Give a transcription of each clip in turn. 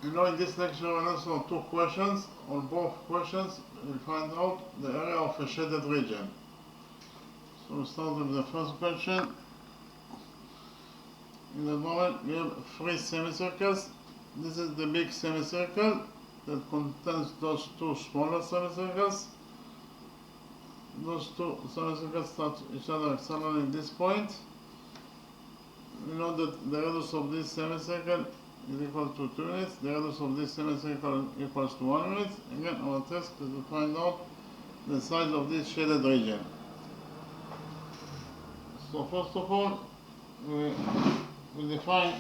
In this lecture we'll answer on two questions. On both questions we'll find out the area of a shaded region. So we'll start with the first question. In the drawing we have three semicircles. This is the big semicircle that contains those two smaller semicircles. Those two semicircles touch each other externally at this point. We know that the radius of this semicircle is equal to 2 units, the radius of this semicircle equals to 1 unit. Again, our task is to find out the size of this shaded region. So first of all, we define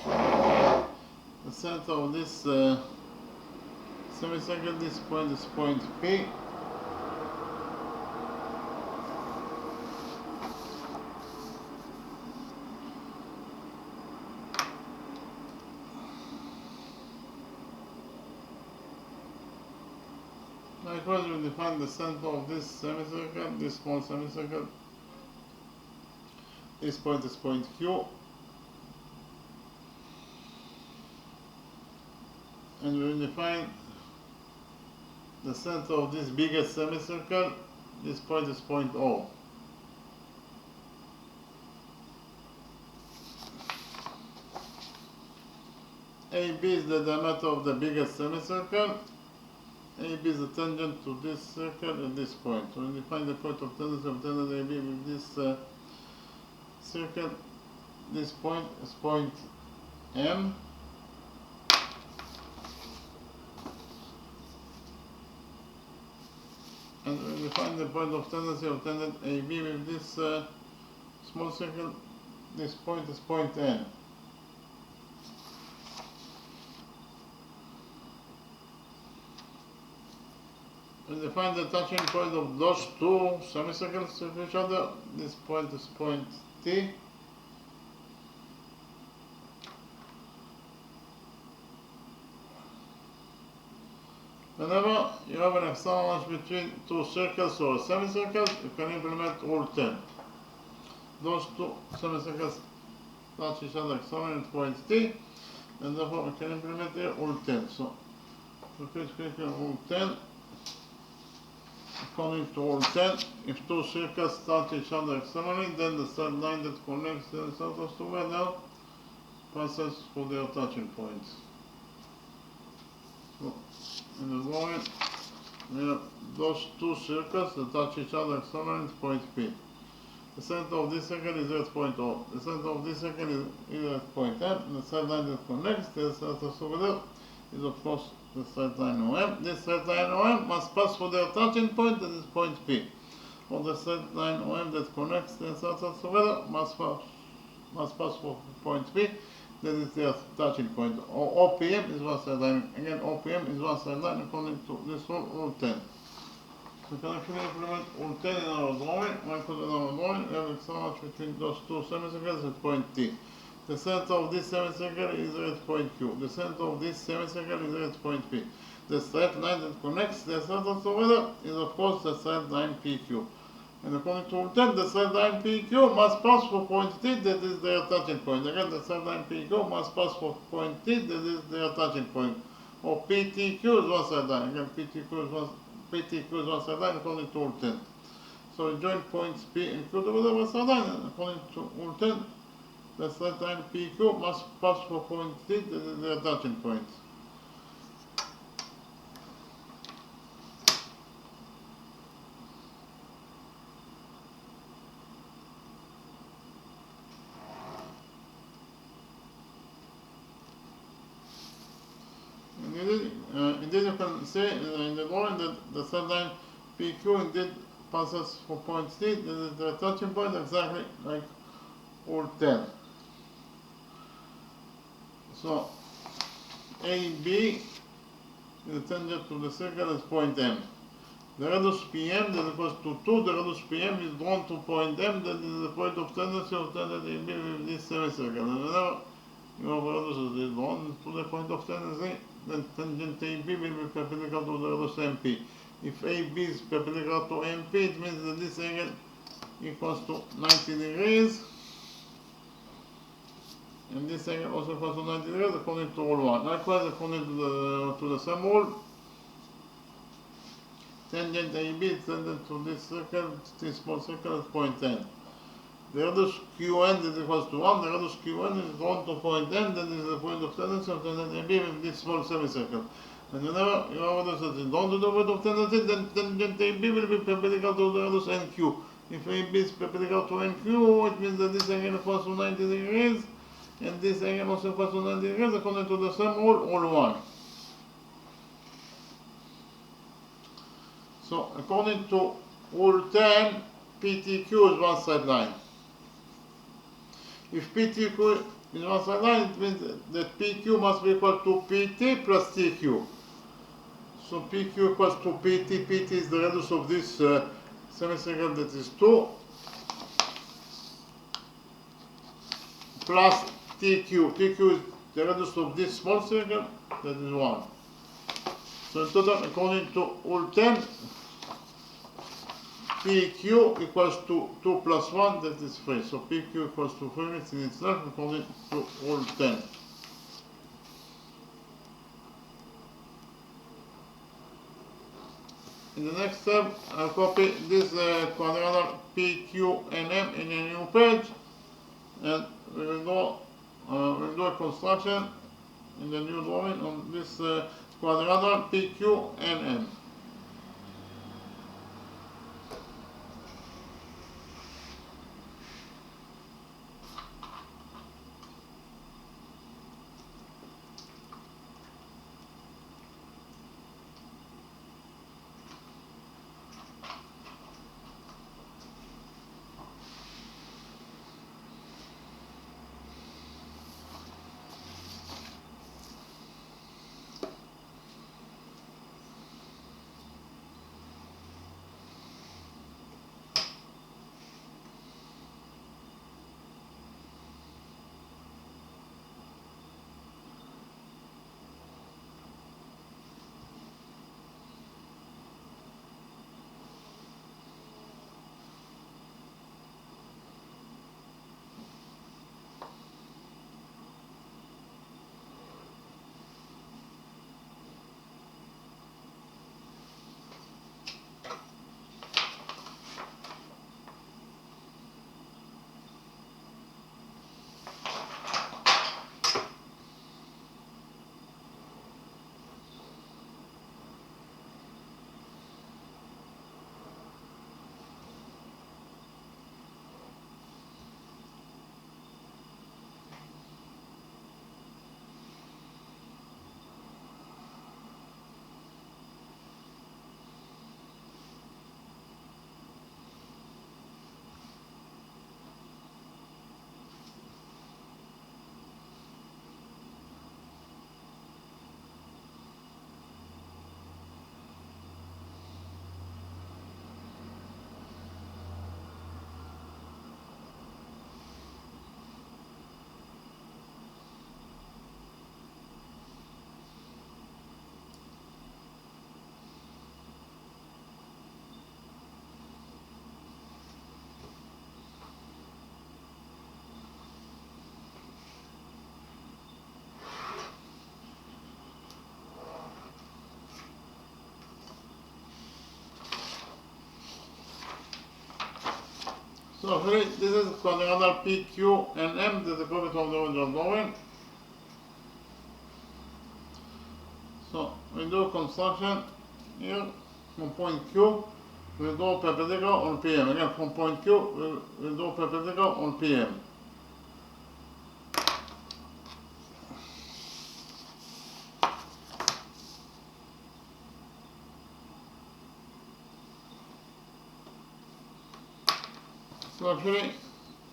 the center of this semicircle. This point is point P. Likewise, we define the center of this semicircle, this small semicircle. This point is point Q. And we define the center of this biggest semicircle. This point is point O. AB is the diameter of the biggest semicircle. AB is the tangent to this circle at this point. So we define the point of tangent AB with this circle. This point is point M. And we define the point of tendency of tangent AB with this small circle. This point is point N. We define the touching point of those two semicircles with each other. This point is point T. Whenever you have an external edge between two circles or semicircles, you can implement rule 10. Those two semicircles touch each other externally at point T, and therefore we can implement here rule 10. So we can click on rule 10. According to rule 10, if two circles touch each other externally, then the straight line that connects the circles together passes through their touching points. So, in the drawing, we have those two circles that touch each other externally at point P. The center of this circle is at point O. The center of this circle is either at point M, and the straight line that connects the circles together is of course the straight line OM. This straight line OM must pass through their touching point, that is point P. Or the straight line OM that connects the circles together must pass through point P, that is their touching point. Or OPM is one straight line. Again, OPM is one straight line according to this rule, rule 10. We can actually implement rule 10 in our drawing. Because in our drawing, we have external edge between those two semicircles at point T. The center of this semicircle is at point Q. The center of this semicircle is at point P. The straight line that connects the circles together is of course the straight line PQ. And according to rule 10, the straight line PQ must pass through point T, that is their touching point. Again, the straight line PQ must pass through point T, that is their touching point. Or PTQ is one straight line. Again, PTQ is one straight line according to rule 10. So we join points P and Q together with straight line, and according to rule 10, the straight line PQ must pass through point T, that is their touching point. Indeed, you can see in the drawing that the straight line PQ indeed passes through point T, that is the touching point, exactly like rule 10. So AB is the tangent to the circle is point M. The radius PM that equals to 2, the radius PM is drawn to point M, that is the point of tendency of tangent AB with this semicircle. And whenever your radius is drawn to the point of tendency, then tangent AB will be perpendicular to the radius MP. If AB is perpendicular to MP, it means that this angle equals to 90 degrees. and this angle also equals to 90 degrees according to rule 1. Likewise, according to the same rule, tangent AB is tangent to this circle, this small circle at point N. The radius QN is equals to 1, the radius QN is drawn to point N, that is the point of tendency of tangent AB with this small semicircle. And whenever your radius is drawn to the point of tendency, then tangent AB will be perpendicular to the radius NQ. If AB is perpendicular to NQ, it means that this angle equals to 90 degrees, and this angle also equals to 90 degrees according to the same rule, rule 1. So, according to rule 10, PTQ is one side line. If PTQ is one side line, it means that PQ must be equal to PT plus TQ. So PQ equals to PT. PT is the radius of this semicircle, that is 2, plus TQ. TQ is the radius of this small circle, that is 1. So in total, according to rule 10, PQ equals to 2 plus 1, that is 3. So PQ equals to 3 units in itself according to rule 10. In the next step, I'll copy this quadrilateral PQ and M in a new page, and we will we'll do a construction in the new drawing on this quadrilateral PQ and M. So actually, this is quadrilateral PQ and M, this is the copy of the original drawing. So we do construction here from point Q, we do perpendicular on PM. Again, from point Q, we do perpendicular on PM. So actually,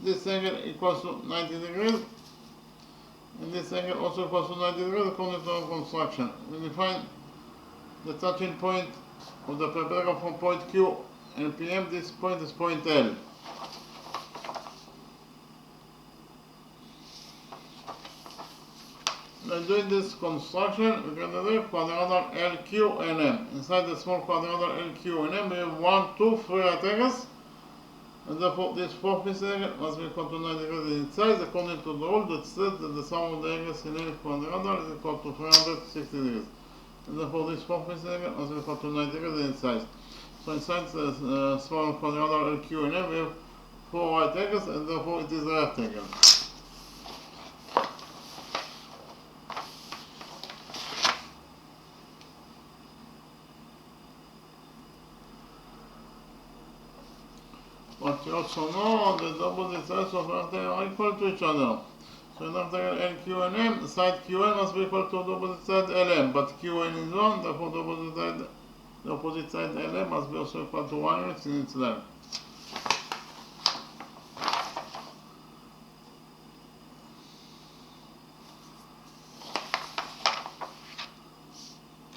this angle equals to 90 degrees, and this angle also equals to 90 degrees according to our construction. We define the touching point of the perpendicular from point Q and PM. This point is point L. By doing this construction, we can do quadrilateral LQ and M. Inside the small quadrilateral LQ and M, we have 1, 2, 3 right angles. And therefore this fourth missing angle must be equal to 90 degrees in size according to the rule that says that the sum of the angles in any quadrilateral is equal to 360 degrees. And therefore this fourth missing angle must be equal to 90 degrees in size. So inside the small quadrilateral LQ and M we have 4 right angles and therefore it is a rectangle. But you also know that the opposite sides of rectangle are equal to each other. So in rectangle LQ and M, the side QN must be equal to the opposite side LM, but QN is 1, therefore the opposite side LM must be also equal to 1 unit in its length.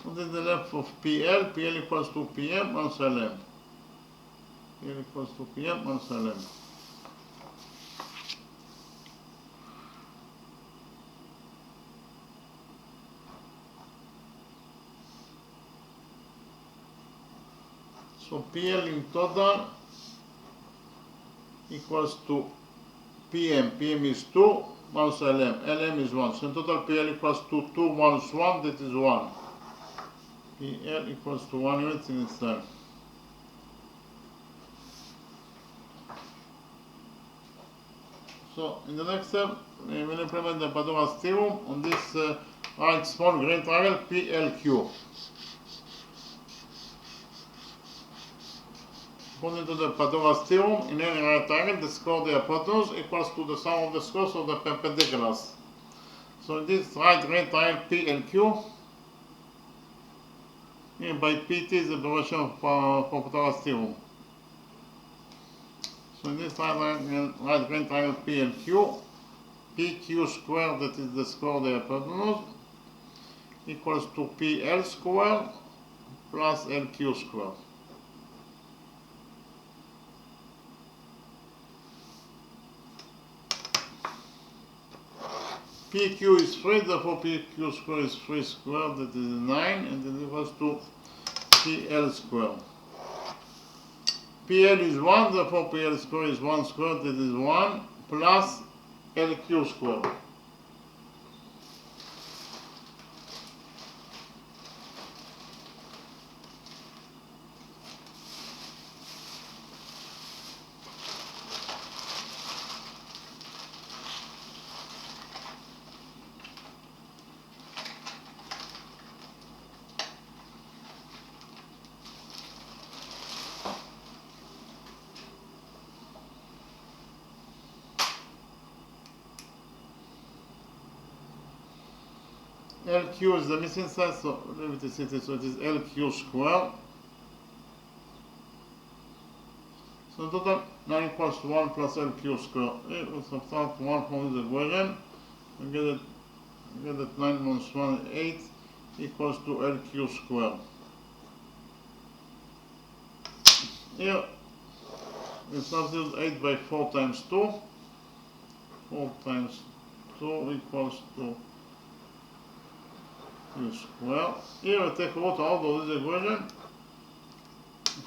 What is the length of PL? PL equals to PM minus LM. PL equals to PM minus LM. So PL in total equals to PM. PM is 2 minus LM. LM is 1. So in total PL equals to 2 minus 1, that is 1. PL equals to 1 unit in its length. So in the next step, we will implement the Pythagoras theorem on this right small green triangle PLQ. According to the Pythagoras theorem, in any right triangle, the square of the hypotenuse equals to the sum of the squares of the perpendiculars. So in this right green triangle PLQ, by PT is the abbreviation for Pythagoras theorem. So in this right green triangle PLQ, PQ squared, that is the square of the hypotenuse, equals to PL squared plus LQ squared. PQ is 3, therefore PQ squared is 3 squared, that is 9, and it equals to PL squared. PL is 1, therefore PL squared is 1 squared, that is 1, plus LQ squared. LQ is the missing side, so leave it as it is, so it is LQ squared. So in total 9 equals to 1 plus LQ squared. Here we subtract 1 from this equation, we get that 9 minus 1 is 8 equals to LQ squared. Here we substitute 8 by 4 times 2. 4 times 2 equals to Q squared. Here we take root out of this equation.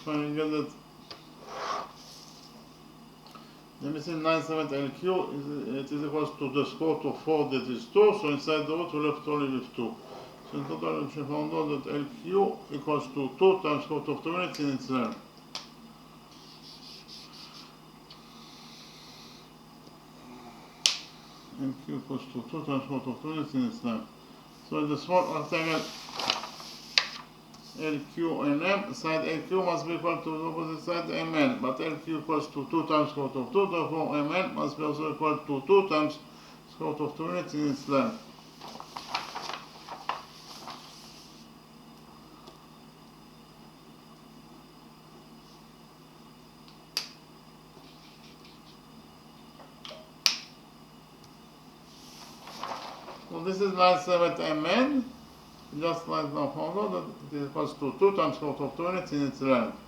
So we get that the missing 9/7 LQ it is equals to the square root of 4, that is 2. So inside the root we left only with 2. So in total we found out that LQ equals to 2 times square root of 2 units in its length. LQ equals to 2 times square root of 2 units in its length. So the small rectangle LQ and M, side LQ must be equal to the opposite side MN, but LQ equals to 2 times square root of 2, therefore MN must be also equal to 2 times square root of 2 units in its length. So this is 9/7 MN. Just like now found out that it equals to 2 times square root of 2 units in its length.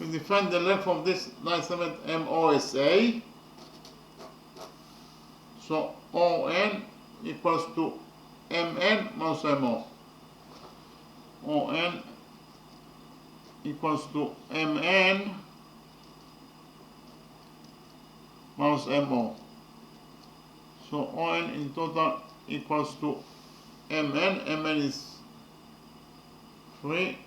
we define the length of this line segment MOSA. So ON equals to MN minus MO. ON equals to MN minus MO. So ON in total equals to MN. MN is 3.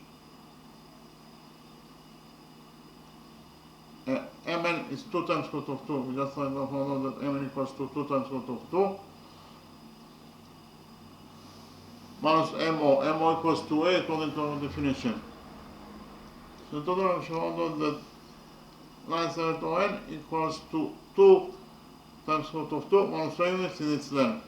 Mn is 2 times square root of 2. We just found out that Mn equals to 2 times square root of 2. Minus MO. MO equals to A according to our definition. So in total we found out that line segment ON equals to 2 times square root of 2 minus 5 units in its length.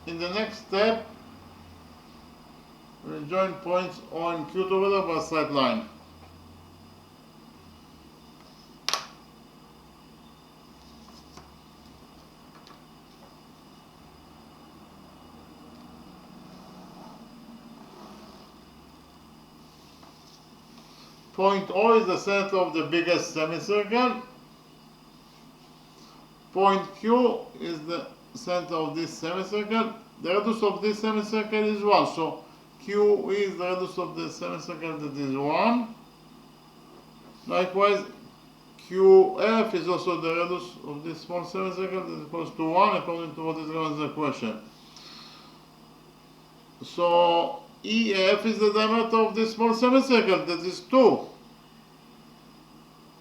In the next step, we will join points O and Q together by a straight line. Point O is the center of the biggest semicircle. Point Q is the center of this semicircle. The radius of this semicircle is 1. So Q is the radius of the semicircle that is 1. Likewise, QF is also the radius of this small semicircle that is equals to 1 according to what is given in the question. So EF is the diameter of this small semicircle that is 2.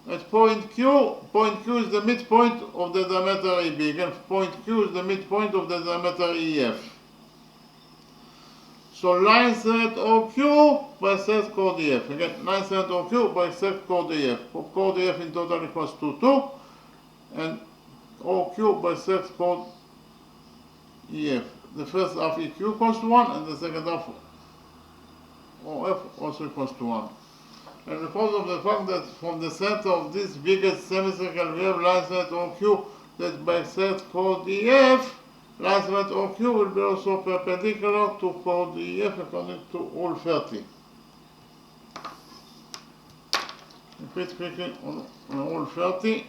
At point Q is the midpoint of the diameter AB. Again, point Q is the midpoint of the diameter EF. So line segment OQ bisects chord EF. Again, line segment OQ bisects chord EF. Chord EF in total equals to 2. And OQ bisects chord EF. The first half EQ equals to 1 and the second half OF also equals to 1. And because of the fact that from the center of this biggest semicircle we have line segment OQ that bisects chord EF, line segment OQ will be also perpendicular to chord EF according to Rule 30. Repeat quickly on Rule 30.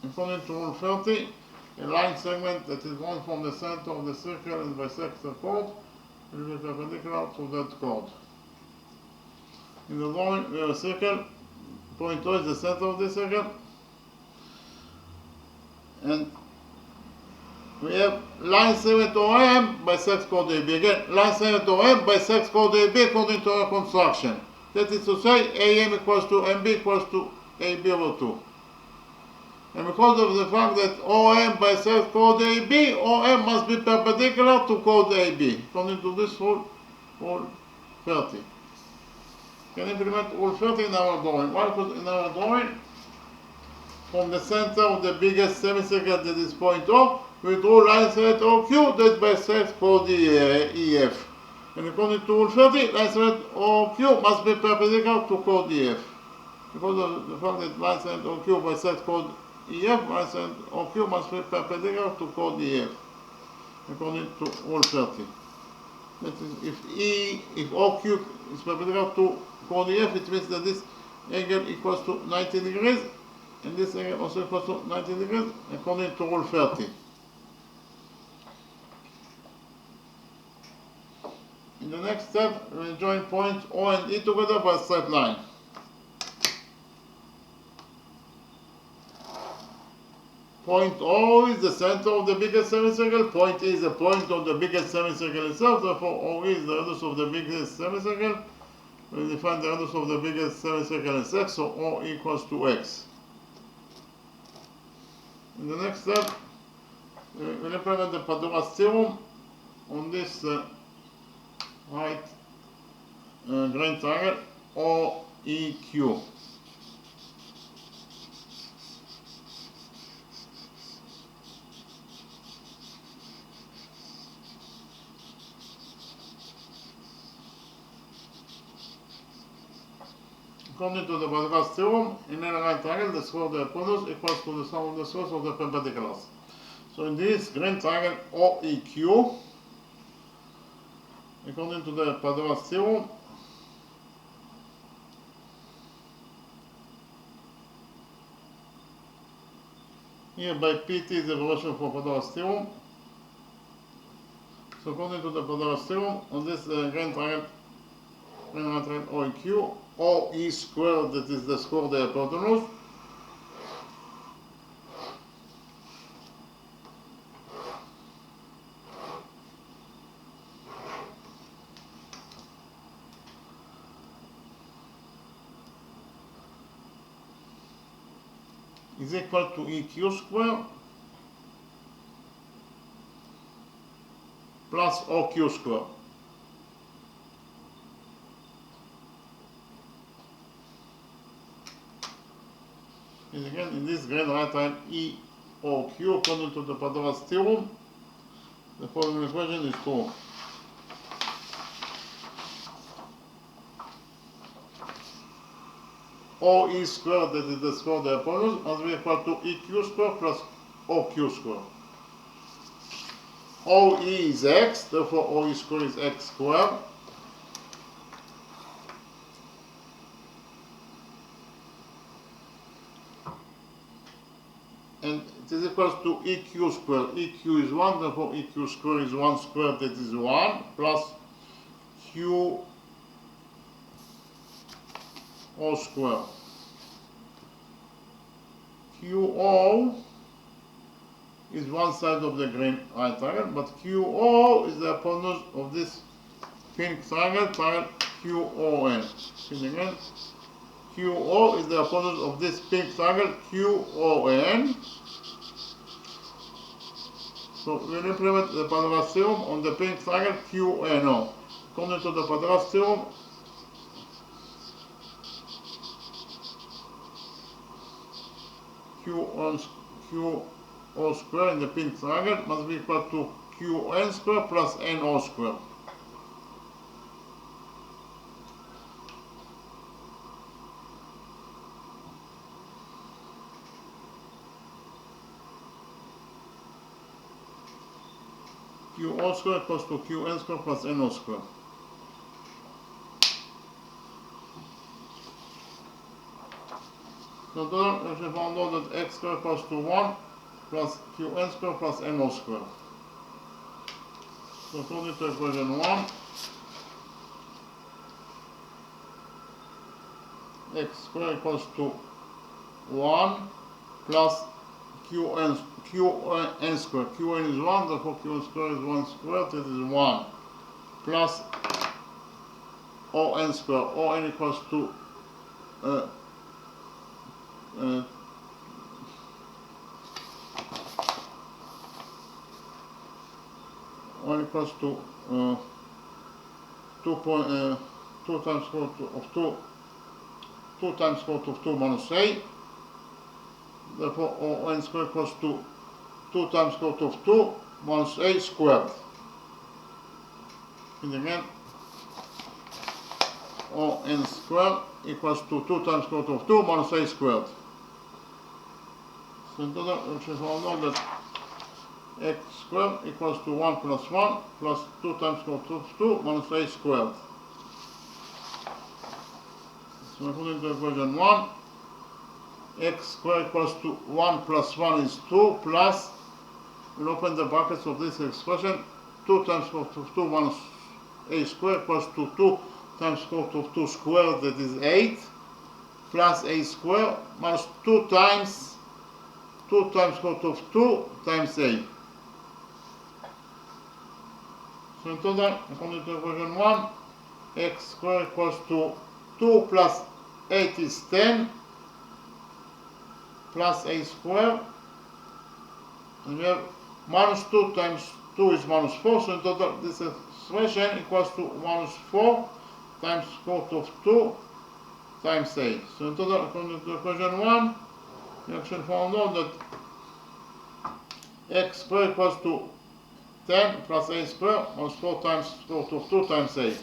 According to Rule 30, a line segment that is drawn from the center of the circle and bisects the chord will be perpendicular to that chord. In the drawing, we have a circle. Point O is the center of the circle. And we have line segment OM bisects chord AB. Again, line segment OM bisects chord AB according to our construction. That is to say, AM equals to MB equals to AB over 2. And because of the fact that OM bisects chord AB, OM must be perpendicular to chord AB, according to this rule, Rule 30. Can implement Rule 30 in our drawing. Why? Because in our drawing, from the center of the biggest semicircle that is point O, we draw line segment OQ that bisects chord EF. And according to Rule 30, line segment OQ must be perpendicular to chord EF. Because of the fact that line segment OQ bisects chord EF, line segment OQ must be perpendicular to chord EF, according to Rule 30. That is, if OQ is perpendicular to chord EF, it means that this angle equals to 90 degrees, and this angle also equals to 90 degrees, according to Rule 30. In the next step, we will join points O and E together by a straight line. Point O is the center of the biggest semicircle. Point E is the point of the biggest semicircle itself. Therefore, OE is the radius of the biggest semicircle. We define the radius of the biggest semicircle as x, so O equals to x. In the next step, we'll implement the Pythagoras theorem on this right green triangle OEQ. According to the Pythagoras theorem, in any right triangle, the square of the hypotenuse equals to the sum of the squares of the perpendiculars. So in this green triangle OEQ, according to the Pythagoras theorem, here by PT is the relation for Pythagoras theorem. So according to the Pythagoras theorem, on this green triangle OEQ, OE squared, that is the square of the hypotenuse, is equal to EQ square plus OQ square. And again, in this green right triangle EOQ, according to the Pythagoras theorem, the following equation is true. OE squared, that is the square of the hypotenuse, must be equal to EQ square plus OQ square. OE is x, therefore OE square is x squared. And it is equal to EQ square. EQ is 1, therefore EQ square is 1 squared, that is 1, plus QO square. QO is one side of the green right triangle, but QO is the hypotenuse of this pink triangle, triangle QON. Again, QO is the hypotenuse of this pink triangle QON. So we'll implement the Pythagoras theorem on the pink triangle QNO. According to the Pythagoras theorem, QO square in the pink triangle must be equal to QN square plus NO square. QO square equals to QN square plus NO square. So then we found out that x square equals to 1 plus qn square plus no square. So according to equation 1, x square equals to 1 plus qn square. Qn is 1, therefore qn square is 1 squared, that is 1 plus on square. On equals to 1 equals to 2 times square root of 2 times square root of 2 minus a. Therefore, on square equals to 2 times square root of 2 minus a squared. And again, on squared equals to 2 times square root of 2 minus a squared. So in total, we should found out that x squared equals to 1 plus 1 plus 2 times square root of 2 minus a squared. So according to equation 1, x squared equals to 1 plus 1 is 2 plus, we'll open the brackets of this expression, 2 times square root of 2 minus a squared equals to 2 times square root of 2 squared, that is 8, plus a squared minus 2 times square root of 2 times a. So in total, according to equation 1, x squared equals to 2 plus 8 is 10, plus a squared, and we have minus 2 times 2 is minus 4, so in total this expression equals to minus 4 times square root of 2 times a. So in total, according to equation 1, we actually found out that x squared equals to 10 plus a squared minus 4 times square root of 2 times a.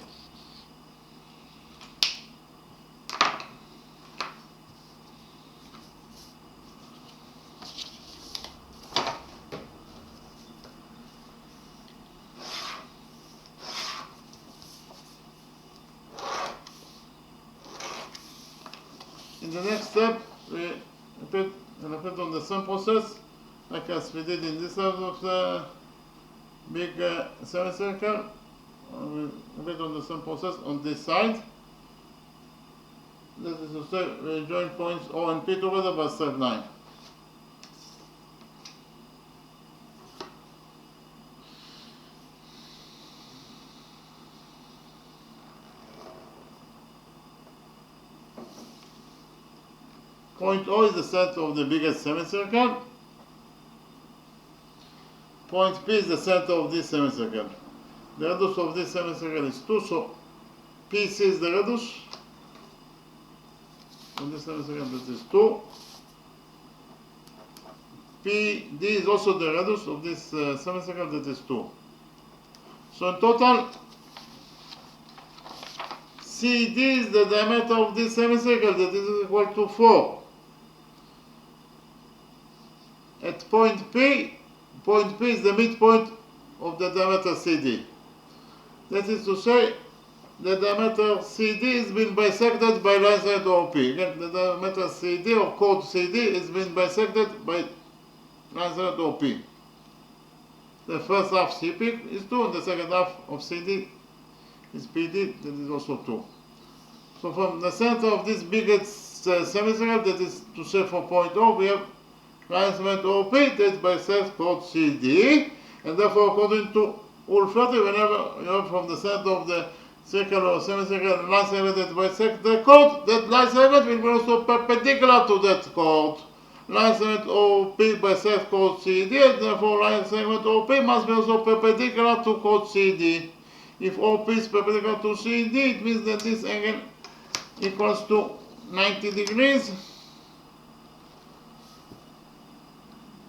In the next step, we repeat on the same process, like as we did in this side of the big semicircle. We repeat on the same process on this side. That is to say, we join points O and P together by straight line. Point O is the center of the biggest semicircle. Point P is the center of this semicircle. The radius of this semicircle is 2, so PC is the radius. On this semicircle, that is 2. PD is also the radius of this semicircle, that is 2. So in total, CD is the diameter of this semicircle, that is equal to 4. At point P is the midpoint of the diameter CD. That is to say, the diameter CD is being bisected by line segment OP. Again, the diameter CD or chord CD is being bisected by line segment OP. The first half CP is 2, and the second half of CD is PD, that is also 2. So from the center of this biggest semicircle, that is to say for point O, we have line segment OP that bisects chord CD, and therefore according to Rule 30, whenever you have from the center of the circle or semicircle line segment that bisects the chord, that line segment will be also perpendicular to that chord. Line segment OP bisects chord CD, and therefore line segment OP must be also perpendicular to chord CD. If OP is perpendicular to CD, it means that this angle equals to 90 degrees.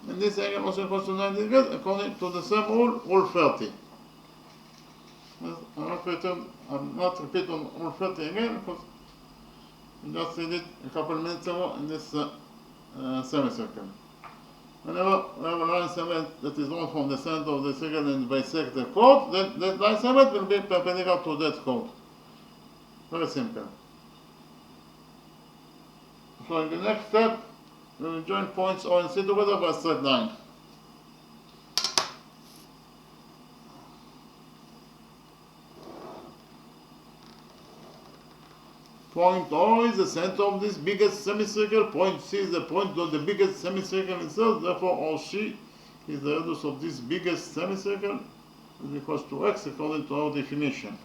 And this angle also equals to 90 degrees according to the same rule, Rule 30. I'm not repeating on Rule 30 again because we just did it a couple of minutes ago in this semicircle. Whenever we have a line segment that is drawn from the center of the circle and bisect the chord, then that line segment will be perpendicular to that chord. Very simple. So in the next step, we will join points O and C together by straight line. Point O is the center of this biggest semicircle. Point C is the point of the biggest semicircle itself. Therefore, OC is the radius of this biggest semicircle, is equals to X according to our definition.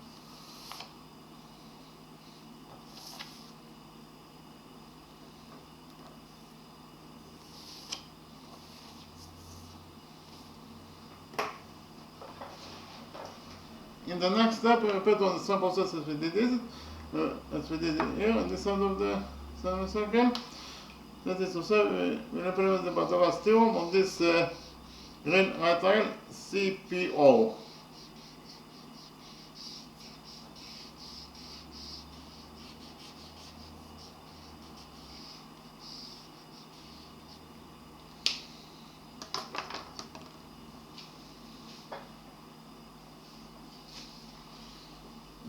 In the next step, we repeat on the same process as we did here, on this side of the semicircle. That is to say, we represent the Pythagoras theorem on this green right triangle CPO.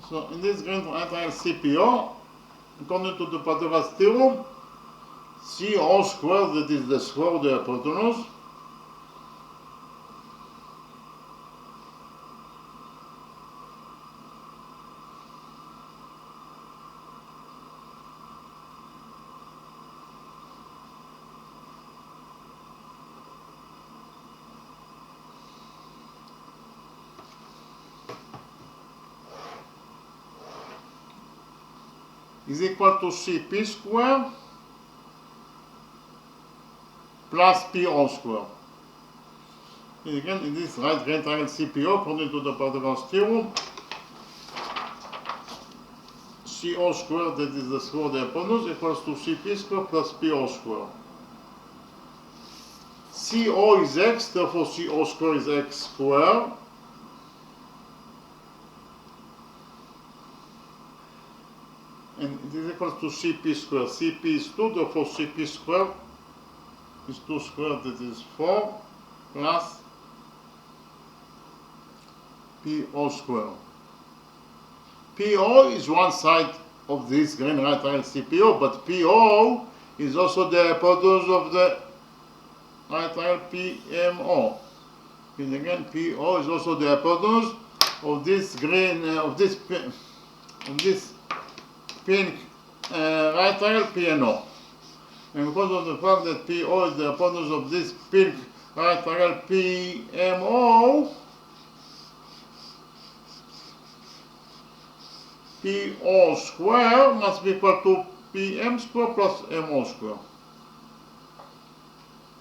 So in this green right triangle CPO, according to the Pythagoras theorem, CO squared, that is the square of the hypotenuse, is equal to CP squared plus P all squared. And again, in this right green triangle CPO, according to the Pythagoras theorem, CO squared, that is the square of the hypotenuse, equals to CP squared plus P all squared. CO is X, therefore CO squared is X squared. And it is equal to CP squared. CP is 2, therefore CP squared is 2 squared, that is 4, plus P all squared. PO is one side of this green right triangle CPO, but PO is also the hypotenuse of the right triangle PMO. And again, PO is also the hypotenuse of this green, of this pink right triangle PNO. And because of the fact that PO is the hypotenuse of this pink right triangle PMO, PO square must be equal to PM square plus MO square.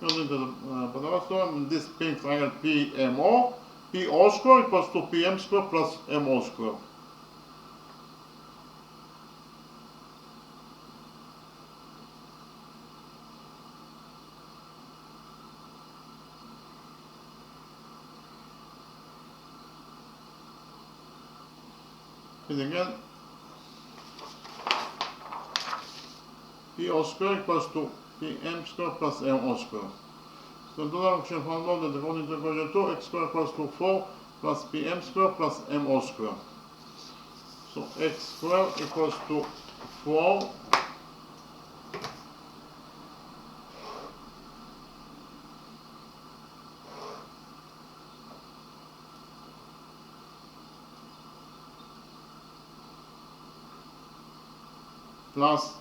According to the Pythagorean, this pink triangle PMO, PO square equals to PM square plus MO square. And again, PO square equals to PM square plus MO square. So total we should find out that according to equation 2, x square equals to 4 plus PM square plus MO square. So x square equals to 4 plus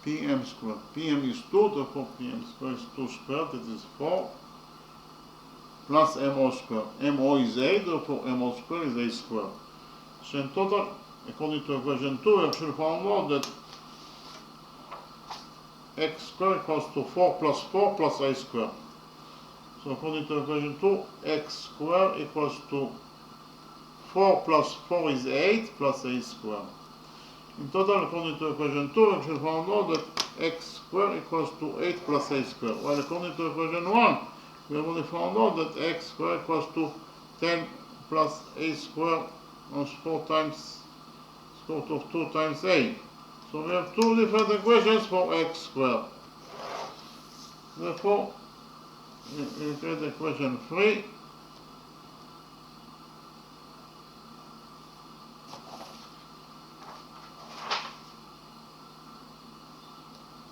PM squared. PM is 2, therefore PM squared is 2 squared, that is 4, plus MO squared. MO is 8, therefore MO squared is 8 squared. So in total, according to equation 2, we actually found out that x squared equals to 4 plus 8 squared. So according to equation 2, x squared equals to 4 plus 4 is 8 plus 8 squared. In total, according to equation 2, we actually found out that x squared equals to 8 plus 8 squared. While according to equation 1, we have only found out that x squared equals to 10 plus 8 squared minus 4 times square root of 2 times 8. So we have two different equations for x squared. Therefore, we create equation 3.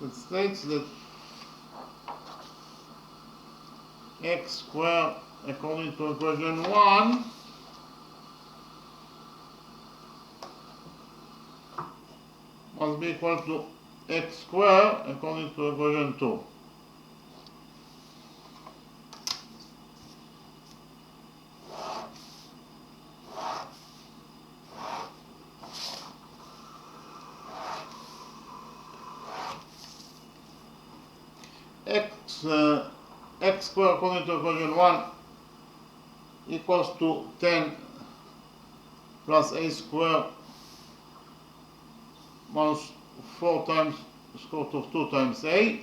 It states that x squared according to equation 1 must be equal to x squared according to equation 2. X squared according to equation 1 equals to 10 plus a squared minus 4 times square root of 2 times a,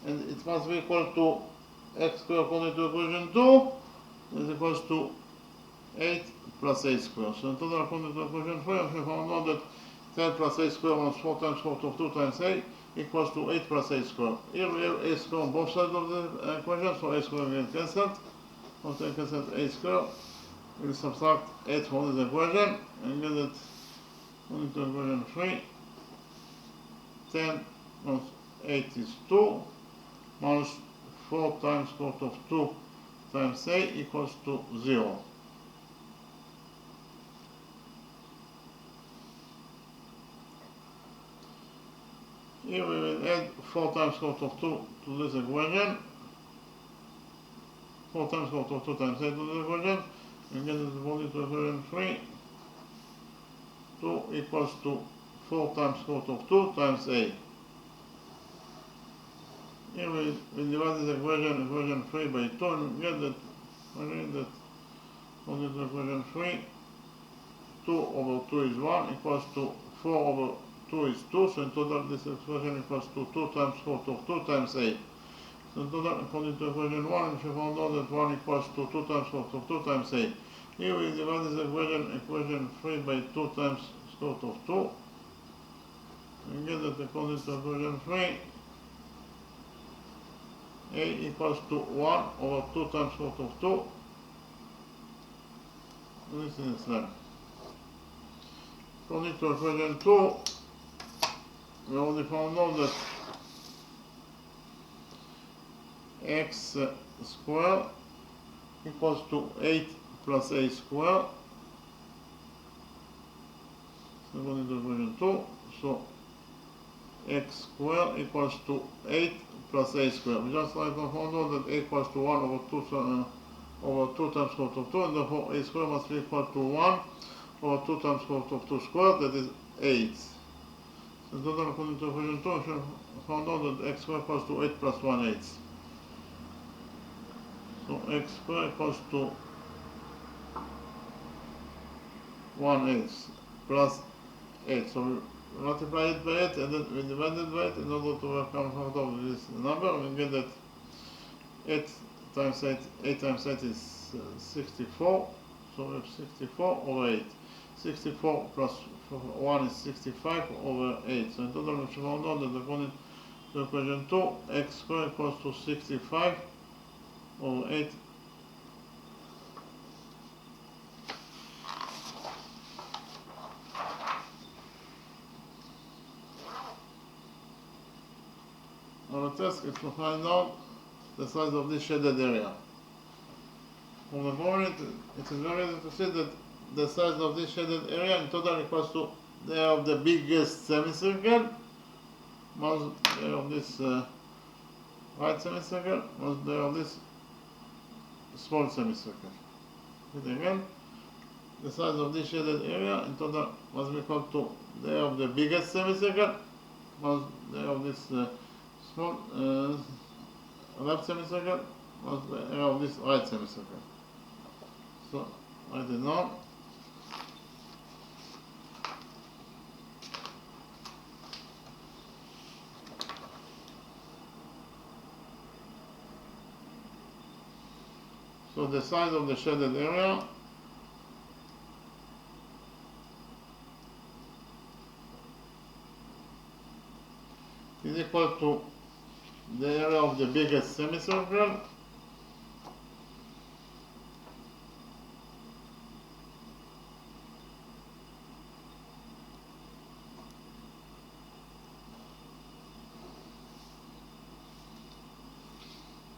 and it must be equal to x squared according to equation 2 is equals to 8 plus a squared. So in total according to equation 3, we found out that 10 plus a squared minus 4 times square root of 2 times a equals to 8 plus a squared. Here we have a squared on both sides of the equation, so a squared will get cancelled. After I cancel a squared, we will subtract 8 from this equation and get that according to equation 3, 10 minus 8 is 2, minus 4 times square root of 2 times a equals to 0. Here we will add 4 times square root of 2 to this equation, 4 times square root of 2 times a to this equation, and get it according to equation 3, 2 equals to 4 times square root of 2 times a. Here we divide this equation 3 by 2, and get that, according to equation 3, 2 over 2 is 1 equals to 4 over 2 is 2, so in total this expression equals to 2 times square root of 2 times a. So in total, according to equation 1, we should find out that 1 equals to 2 times square root of 2 times a. Here we divide this equation 3 by 2 times square root of 2, and get that according to equation 3, a equals to 1 over 2 times square root of 2. This is length. According to equation 2, we already found out that x squared equals to 8 plus a squared. So according to equation 2, so x squared equals to 8 plus a squared. We just like to find out that a equals to 1 over 2 over 2 times square root of 2, and therefore a squared must be equal to 1 over 2 times square root of 2 squared, that is 8. So total according to equation 2, we should find out that x squared equals to 8 plus 1 8. So x squared equals to 1 8 plus 8. So we multiply it by 8 and then we divide it by 8 in order to work out of this number. We get that 8 times 8 is 64. So we have 64 over 8. 64 plus 1 is 65 over 8. So in total we should find out that according to equation 2, x squared equals to 65 over 8. Our task is to find out the size of this shaded area. From the following, it is very easy to see that the size of this shaded area in total equals to the area of the biggest semicircle minus the area of this right semicircle minus the area of this small semicircle. Repeat again. The size of this shaded area in total must be equal to the area of the biggest semicircle minus the area of this small left semicircle minus the area of this right semicircle. So write it down. So the size of the shaded area is equal to the area of the biggest semicircle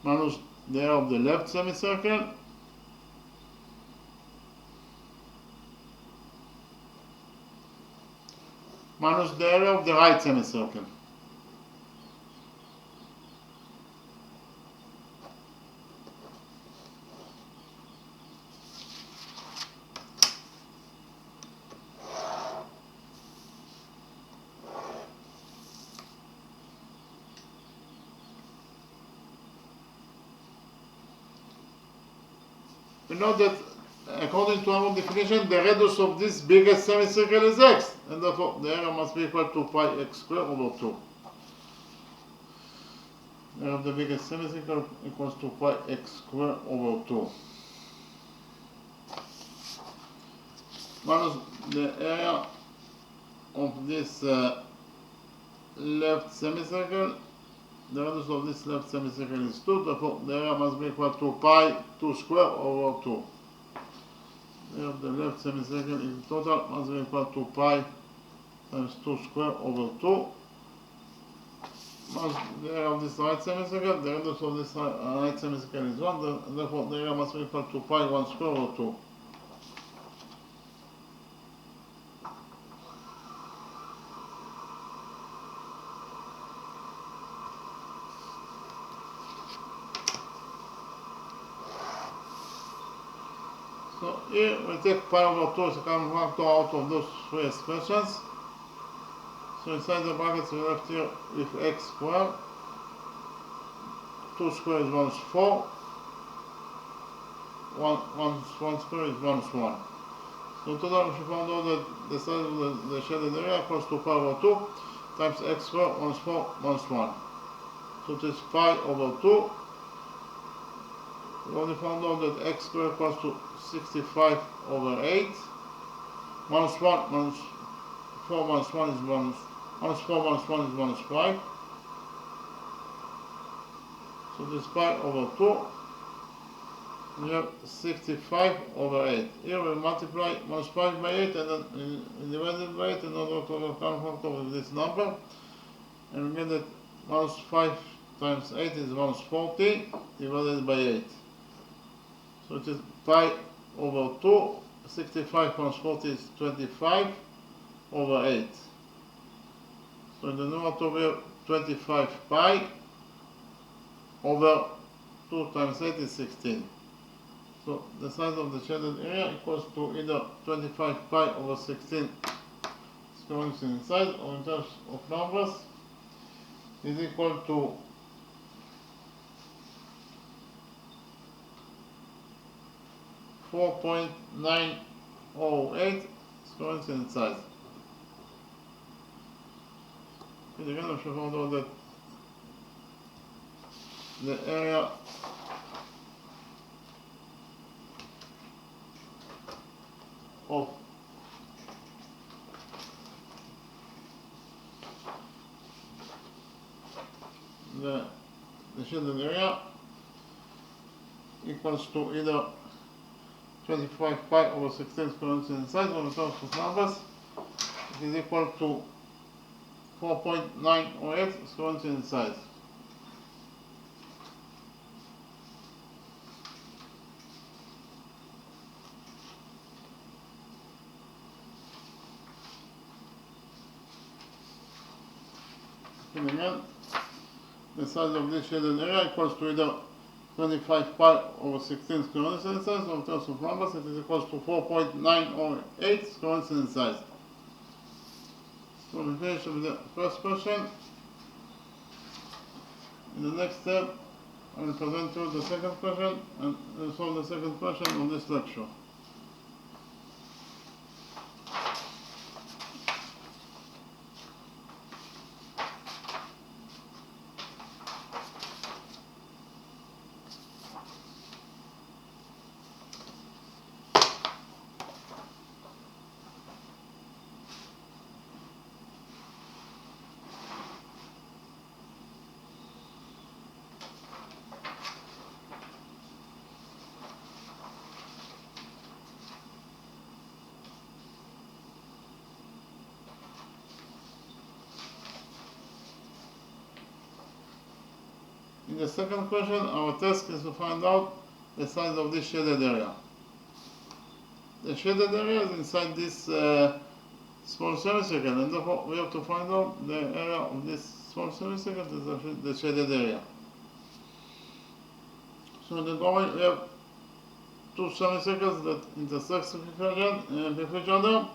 minus the area of the left semicircle minus the area of the right semicircle. We know that according to our definition, the radius of this biggest semicircle is x, and therefore the area must be equal to pi x squared over 2. The area of the biggest semicircle equals to pi x squared over 2. Minus the area of this left semicircle. The radius of this left semicircle is 2, therefore the area must be equal to pi 2 squared over 2. The area of the left semicircle in total must be equal to pi times 2 squared over 2. Minus the area of this right semicircle, the radius of this right semicircle is 1, therefore the area must be equal to pi 1 squared over 2. So here we take pi over 2 as a common factor out of those three expressions. So inside the brackets we left here with x squared. 2 squared is 1 is 4. 1 squared is 1 is 1. So in total we found out that the size of the shaded area equals to pi over 2 times x squared, 1 is 4, 1 is 1. So it is pi over 2. We only found out that x squared equals to 65 over 8. Minus 1 minus 4 minus 1 is 1. Minus 4 minus 1 is 1 is 5. So this pi over 2. we have 65 over 8. Here we multiply minus 5 by 8 and then divided by 8 in order to overcome factor with this number. And we get that minus 5 times 8 is minus 40 divided by 8. So it is pi over 2. 65 minus 40 is 25 over 8. So in the numerator we have 25 pi over 2 times 8 is 16. So the size of the shaded area equals to either 25 pi over 16 square inches in size, or in terms of numbers is equal to 4.908 square inches in size. And again, I should find out that the area of the shaded area equals to either 25 pi over 16 square inches in size, or in terms of numbers, it is equal to 4.908 square inches in size. And again, the size of this shaded area equals to either 25 pi over 16 square inches in size, or in terms of numbers, it is equals to 4.908 square inches in size. So we finish with the first question. In the next step, I will present you the second question and solve the second question of this lecture. In the second question, our task is to find out the size of this shaded area. The shaded area is inside this small semicircle, and therefore we have to find out the area of this small semicircle, the shaded area. So in the drawing we have two semicircles that intersect with each other.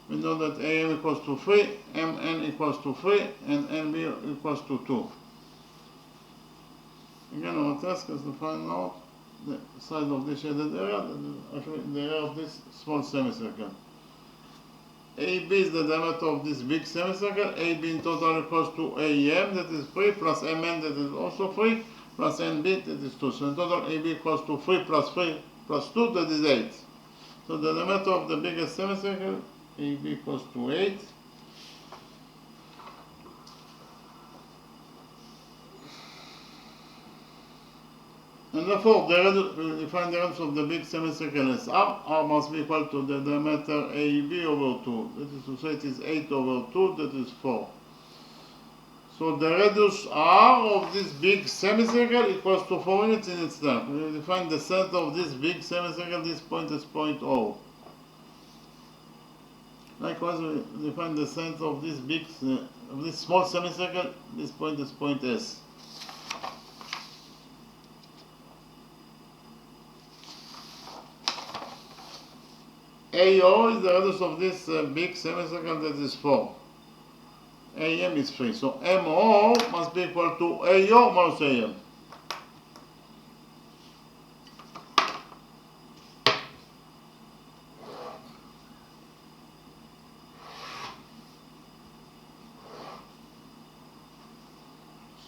We know that AM equals to 3, MN equals to 3, and NB equals to 2. Again, our task is to find out the size of this shaded area, that is actually the area of this small semicircle. AB is the diameter of this big semicircle. AB in total equals to AM, that is 3, plus MN, that is also 3, plus NB, that is 2. So in total, AB equals to 3 plus 2, that is 8. So the diameter of the biggest semicircle, AB equals to 8. And therefore, we define the radius of the big semicircle as R. R must be equal to the diameter AB over 2. That is to say, it is 8 over 2, that is 4. So the radius R of this big semicircle equals to 4 units in its turn. We will define the center of this big semicircle, this point is point O. Likewise, we define the center of this small semicircle, this point is point S. AO is the radius of this big semicircle, that is 4. AM is 3. So MO must be equal to AO minus AM.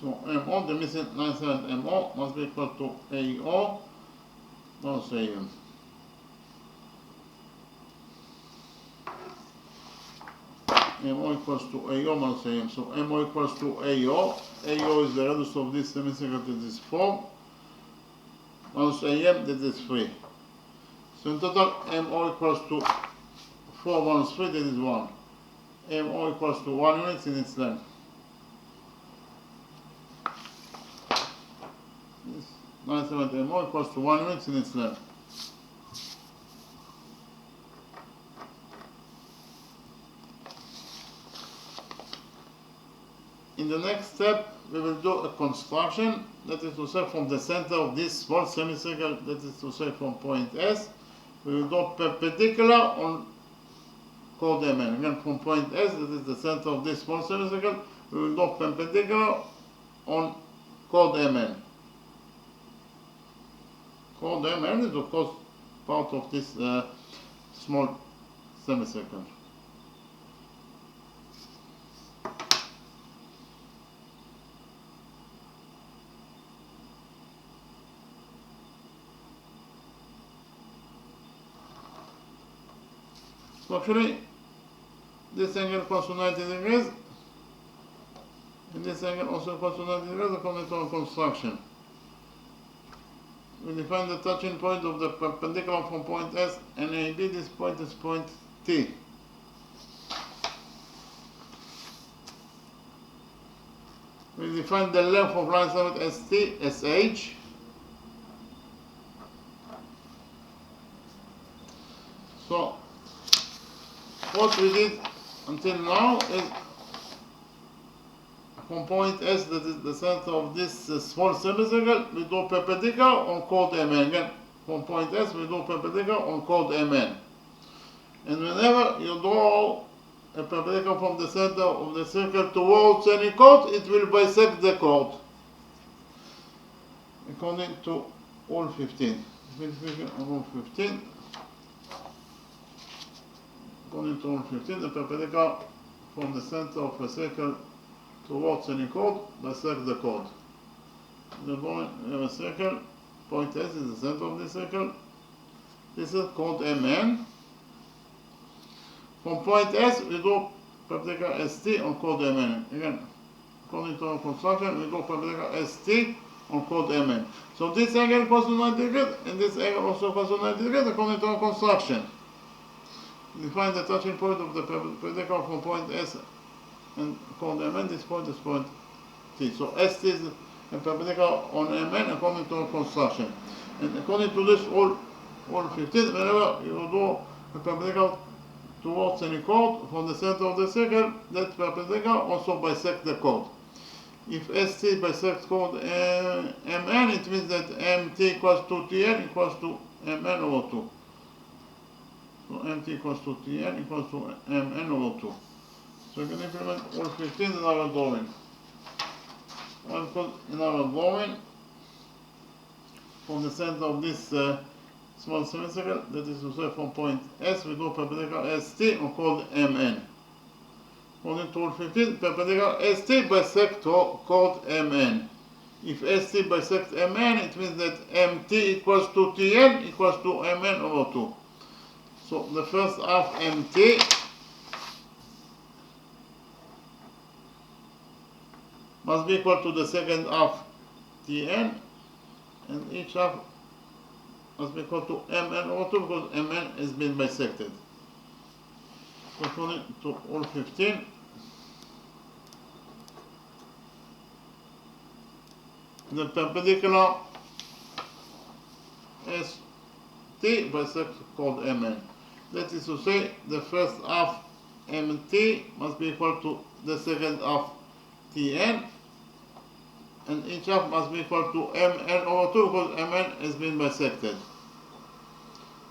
So MO, the missing 9 side MO, must be equal to AO minus AM. MO equals to AO minus AM. So MO equals to AO. AO is the radius of this semicircle, that is 4. minus AM, that is 3. So in total, MO equals to 4 minus 3, that is 1. MO equals to 1 unit in its length. This 97 MO equals to 1 unit in its length. In the next step, we will do a construction, that is to say from the center of this small semicircle, that is to say from point S, we will do perpendicular on chord MN. Again, from point S, that is the center of this small semicircle, we will do perpendicular on chord MN. Chord MN is of course part of this small semicircle. So actually, this angle equals to 90 degrees, and this angle also equals to 90 degrees according to our construction. We define the touching point of the perpendicular from point S and AB. This point is point T. We define the length of line segment ST, SH. So, what we did until now is from point S, that is the center of this small semicircle, we do perpendicular on chord MN. Again, from point S, we do perpendicular on chord MN. And whenever you draw a perpendicular from the center of the circle towards any chord, it will bisect the chord. According to Rule 15. Rule 15. According to Rule 15, the perpendicular from the center of a circle towards any chord bisect the chord. The point, we have a circle, point S is the center of the circle. This is chord MN. From point S, we do perpendicular ST on chord MN. Again, according to our construction, we do perpendicular ST on chord MN. So this angle equals to 90 degrees, and this angle also equals to 90 degrees according to our construction. We find the touching point of the perpendicular from point S and chord MN. This point is point T. So ST is a perpendicular on MN according to our construction. And according to this Rule 15, whenever you do a perpendicular towards any chord from the center of the circle, that perpendicular also bisects the chord. If ST bisects chord MN, it means that MT equals to TN equals to MN over 2. So MT equals to TN equals to MN over 2. So we can implement Rule 15 in our drawing. In our drawing, from the center of this small semicircle, that is to say from point S, we do perpendicular ST on chord MN. According to Rule 15, perpendicular ST bisects chord MN. If ST bisects MN, it means that MT equals to TN equals to MN over 2. So the first half MT must be equal to the second half Tn, and each half must be equal to Mn over 2 because Mn has been bisected. So according to Rule 15, the perpendicular ST bisects chord Mn. That is to say, the first half MT must be equal to the second half Tn, and each half must be equal to Mn over 2 because Mn has been bisected.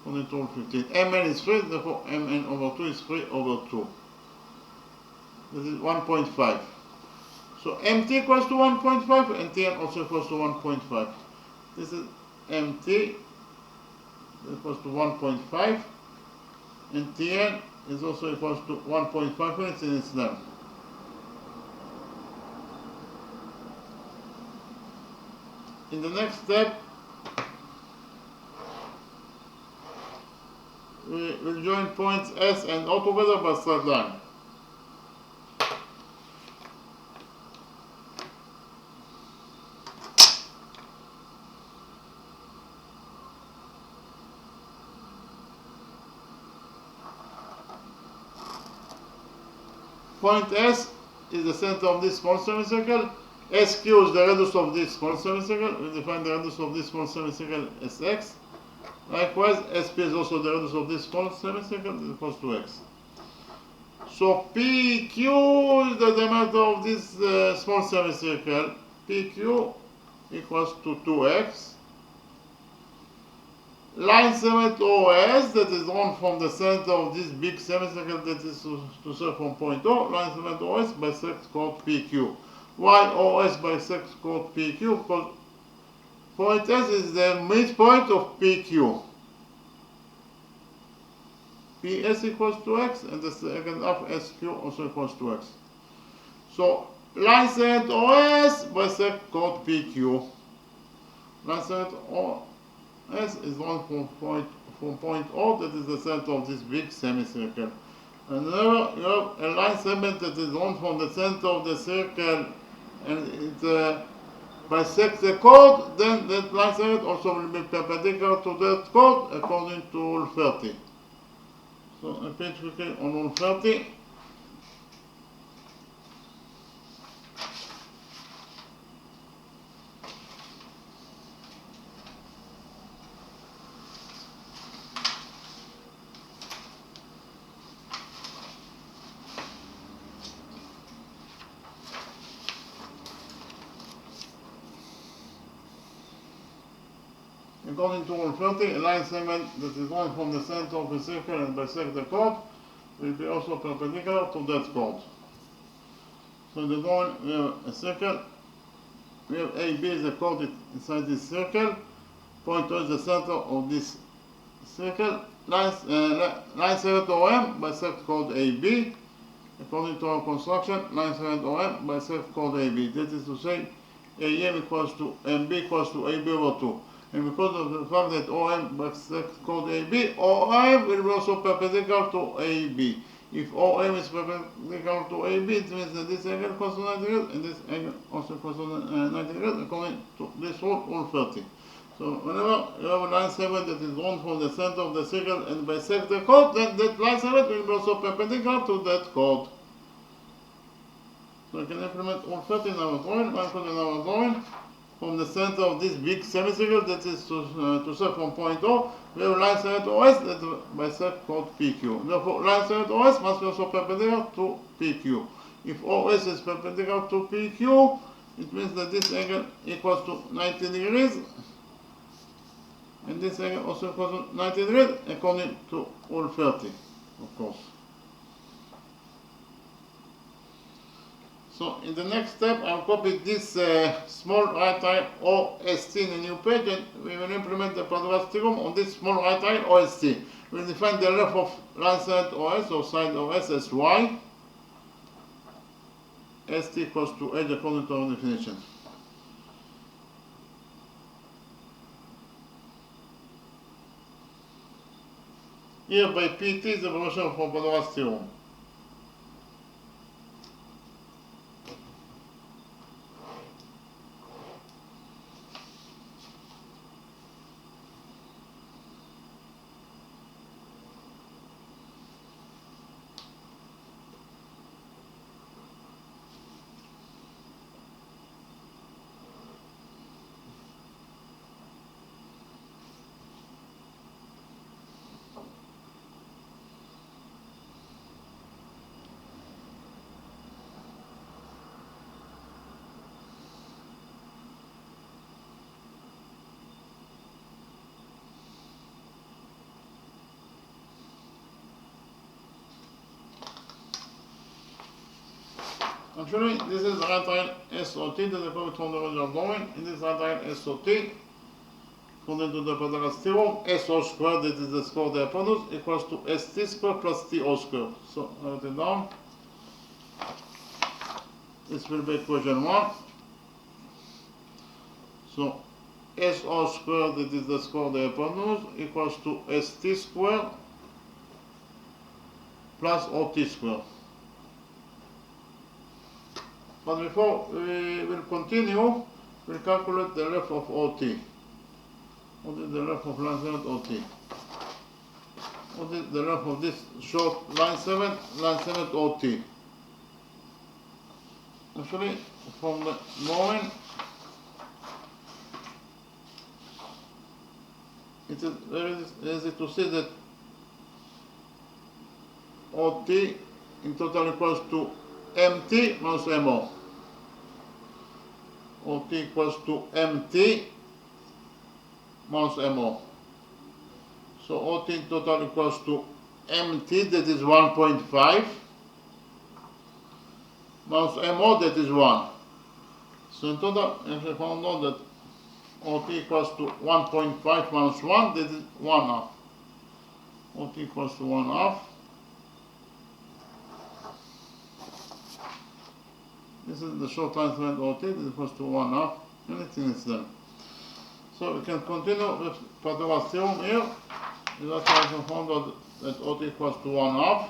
According to Rule 15. Mn is 3, therefore Mn over 2 is 3 over 2. This is 1.5. So Mt equals to 1.5 and Tn also equals to 1.5. This is Mt equals to 1.5 and Tn is also equals to 1.5 units in its length. In the next step, we will join points S and O together by straight line. point S is the center of this small semicircle. SQ is the radius of this small semicircle. We define the radius of this small semicircle as x. Likewise, SP is also the radius of this small semicircle, is equals to x. So PQ is the diameter of this small semicircle. PQ equals to 2x. Line segment OS that is drawn from the center of this big semicircle that is to serve from point O. Line segment OS bisects chord PQ. Why OS bisects chord PQ? Because point S is the midpoint of PQ. PS equals to x, and the second half SQ also equals to x. So line segment OS bisects chord PQ. Line segment OS is drawn from point O, that is the center of this big semicircle. And whenever you have a line segment that is drawn from the center of the circle and it bisects the chord, then that line segment also will be perpendicular to that chord according to Rule 30. So a page quickly on Rule 30. According to Rule 30, a line segment that is drawn from the center of the circle and bisects the chord will be also perpendicular to that chord. So in the drawing, we have a circle. We have AB as a chord inside this circle. Point O is the center of this circle. Line segment OM bisects chord AB. According to our construction, line segment OM bisects chord AB. That is to say, AM equals to MB equals to AB over 2. And because of the fact that OM bisects chord AB, OM will be also perpendicular to AB. If OM is perpendicular to AB, it means that this angle equals to 90 degrees, and this angle also equals to 90 degrees, according to this rule, Rule 30. So whenever you have a line segment that is drawn from the center of the circle and bisects the chord, then that line segment will be also perpendicular to that chord. So I can implement Rule 30 in our drawing. From the center of this big semicircle that is to serve from point O, we have line segment OS that bisects chord PQ. Therefore, line segment OS must be also perpendicular to PQ. If OS is perpendicular to PQ, it means that this angle equals to 90 degrees, and this angle also equals to 90 degrees according to Rule 30, of course. So in the next step, I'll copy this small right triangle OST in a new page, and we will implement the Pythagoras theorem on this small right triangle OST. We'll define the length of line segment OS or side OS as y. ST equals to h according to our definition. Here by PT is the evaluation for Pythagoras theorem. Actually, this is right triangle SOT that I call it from the original drawing. In this right triangle SOT, according to the Pythagoras theorem, SO squared, that is the square of the hypotenuse, equals to ST squared plus TO squared. So, I write it down. This will be equation 1. So, SO squared, that is the square of the hypotenuse, equals to ST squared plus OT squared. But before we will continue, we'll calculate the length of OT. What is the length of line segment OT? What is the length of this short line segment OT? Actually, from the moment it is very easy to see that OT in total equals to MT minus MO. OT equals to MT minus MO. So OT in total equals to MT, that is 1.5, minus MO, that is 1. So in total, if I found out that OT equals to 1.5 minus 1, that is 1 half. OT equals to 1 half. This is the short answer at OT, this equals to 1 half. Anything is done. So we can continue with Pythagoras theorem here. That's why I found out that OT equals to 1 half.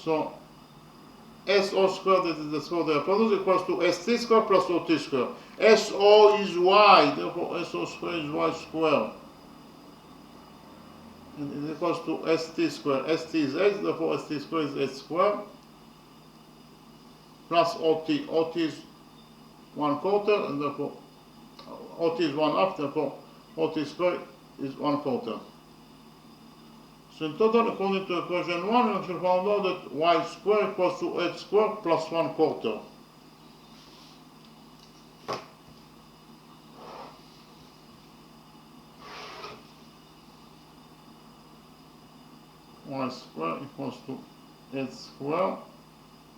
So SO squared, that is the square of the hypotenuse, equals to ST squared plus OT squared. SO is Y, therefore SO squared is Y squared. And it equals to ST squared. ST is H, therefore ST squared is H squared. Plus OT. OT is 1/4, and therefore OT is 1 half, therefore OT squared is 1/4. So in total, according to equation 1, we should find out that Y squared equals to H squared plus 1/4. Y squared equals to H squared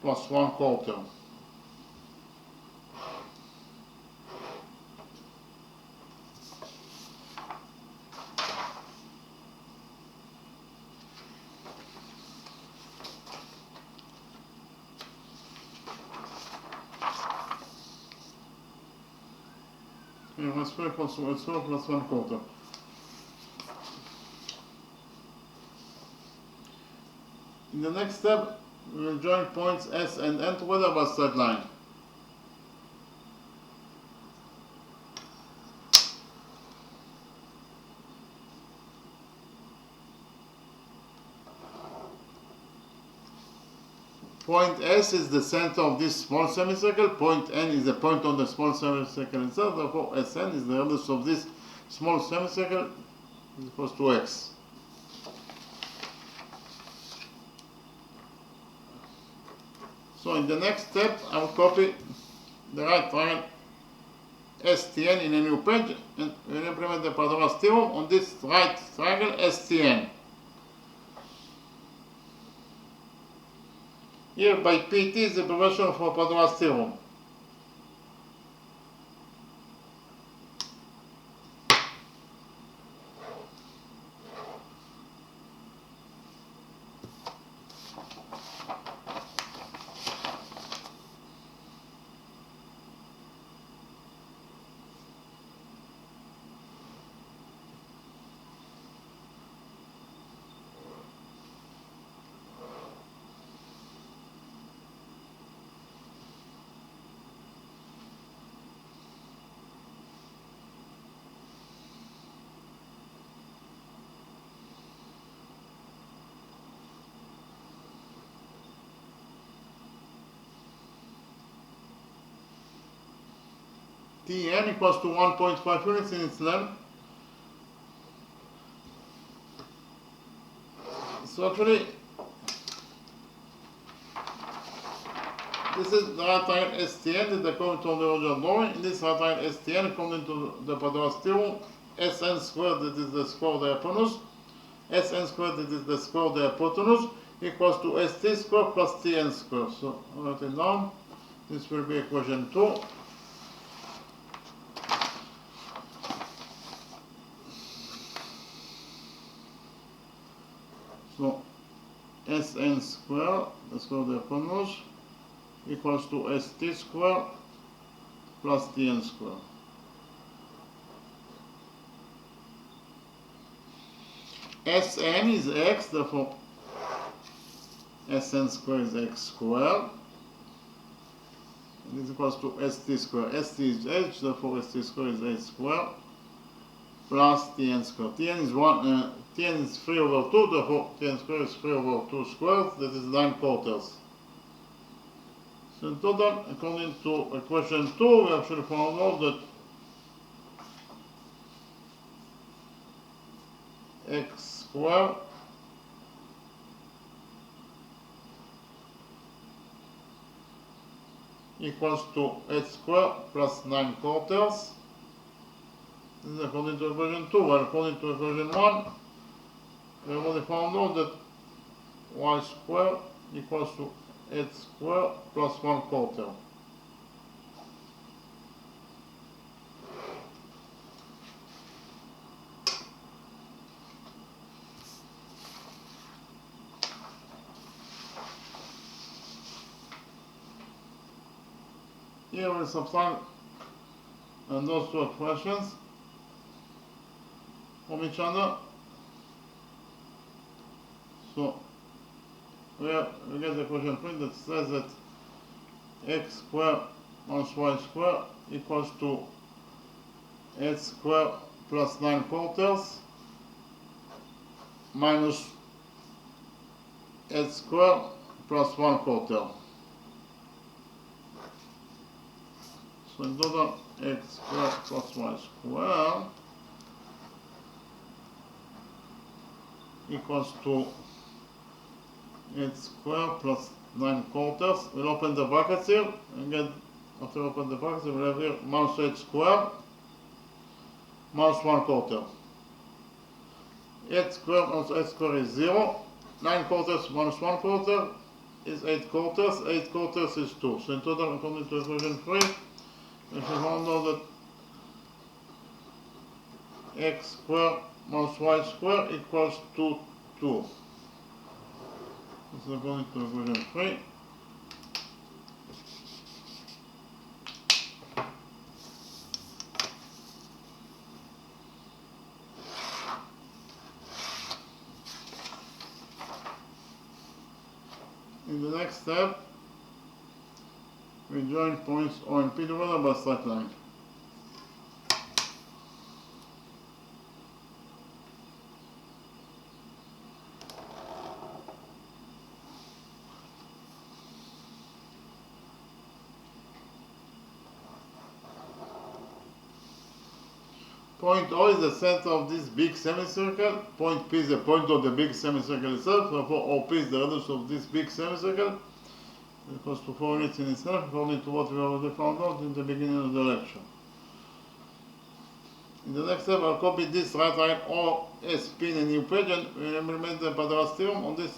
plus 1/4. Y squared equals to H squared plus 1/4. In the next step, we will join points S and N together by straight line. Point S is the center of this small semicircle. Point N is the point on the small semicircle itself. Therefore, Sn is the radius of this small semicircle, is equals to x. So in the next step, I will copy the right triangle STN in a new page and we'll implement the Pythagoras theorem on this right triangle STN. Here by PT is the abbreviation for Pythagoras theorem. Tn equals to 1.5 units in its length. So actually, this is the right triangle STN that according to the original drawing. In this right triangle STN, according to the Pythagoras theorem, Sn squared, that is the square of the hypotenuse, Sn squared, that is the square of the hypotenuse, equals to St squared plus Tn squared. So I'll write it down. This will be equation 2. So Sn squared, the square of the hypotenuse, equals to St squared plus Tn squared. Sn is x, therefore Sn squared is x squared. And this equals to St squared. St is h, therefore St squared is h squared. plus tn squared. Tn is 1, tn is 3 over 2, therefore tn squared is 3 over 2 squared, that is 9/4. So in total, according to equation 2, we actually found out that x squared equals to h squared plus 9/4. This is according to equation 2, while according to equation 1, we already found out that y squared equals to h squared plus 1/4. Here we subtract those two expressions from each other. So we get the equation 3 that says that x squared minus y squared equals to h squared plus 9/4 minus h squared plus 1/4. So in total, x squared plus y squared equals to h squared plus 9/4. We'll open the brackets here, and get, after we open the brackets, we'll have here minus h squared minus 1/4. H squared minus h squared is 0. 9/4 minus 1/4 is 8/4. 8/4 is 2. So in total, according to equation 3, we found out that x squared minus y squared equals to 2. This is according to equation 3. In the next step, we join points O and P together by straight line. Point O is the center of this big semicircle. Point P is the point of the big semicircle itself. Therefore, OP is the radius of this big semicircle. Equals to 4 units in itself, according to what we already found out in the beginning of the lecture. In the next step, I'll copy this right line OSP in a new page and we implement the Pythagoras theorem on this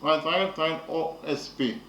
right line OSP.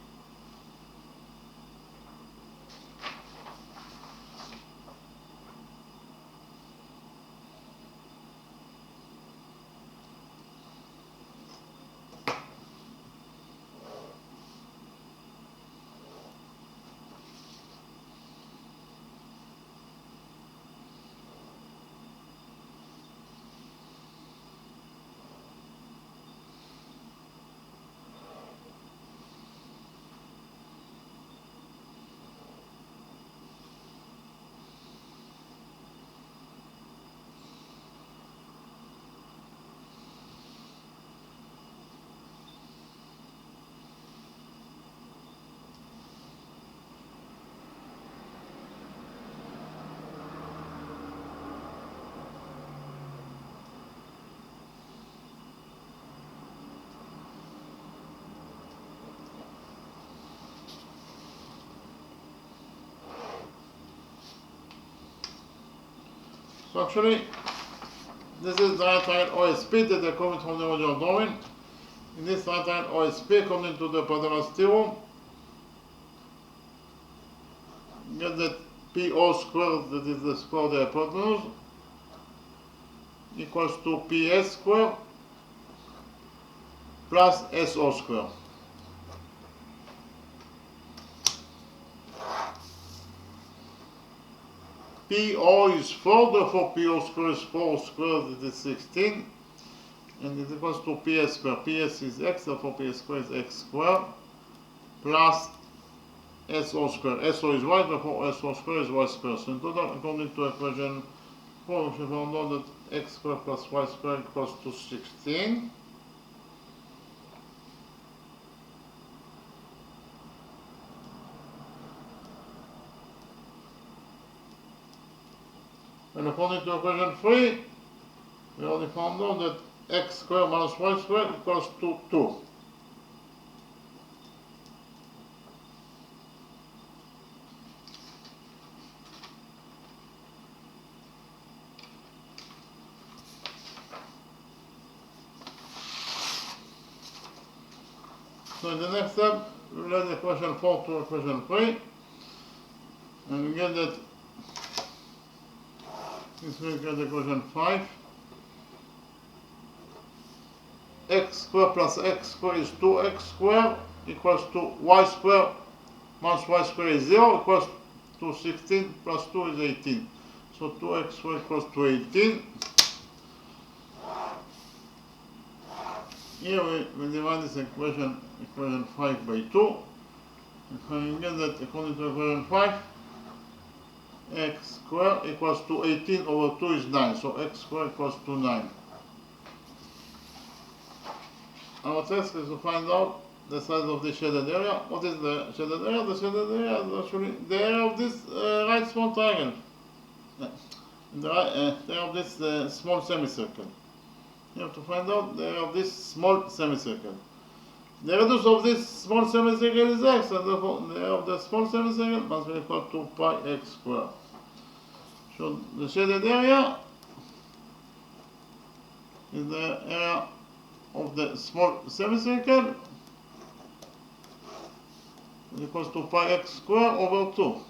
So actually, this is the right line OSP that I copied from the original drawing. In this right line OSP, according to the Pythagoras theorem, get that PO squared, that is the square of the hypotenuse, equals to PS squared plus SO squared. PO is 4, therefore PO squared is 4 squared, it is 16, and it equals to PS squared. PS is x, therefore PS squared is x squared, plus SO square. SO is y, therefore SO square is y square. So in total, according to equation 4, we found out that x square plus y square equals to 16. And according to equation 3, we already found out that x squared minus y squared equals to 2. So in the next step, we will add equation 4 to equation 3, and we get that this will get equation 5. X squared plus x squared is 2x squared equals to y squared minus y squared is 0 equals to 16 plus 2 is 18. So 2x squared equals to 18. Here we divide this equation 5 by 2. And we get that according to equation 5, x squared equals to 18 over 2 is 9. So x squared equals to 9. Our task is to find out the size of the shaded area. What is the shaded area? The shaded area is actually the area of this right small triangle. The area of this small semicircle. You have to find out the area of this small semicircle. The radius of this small semicircle is x, and therefore the area of the small semicircle must be equal to pi x squared. So the shaded area is the area of the small semicircle is equals to pi x squared over 2.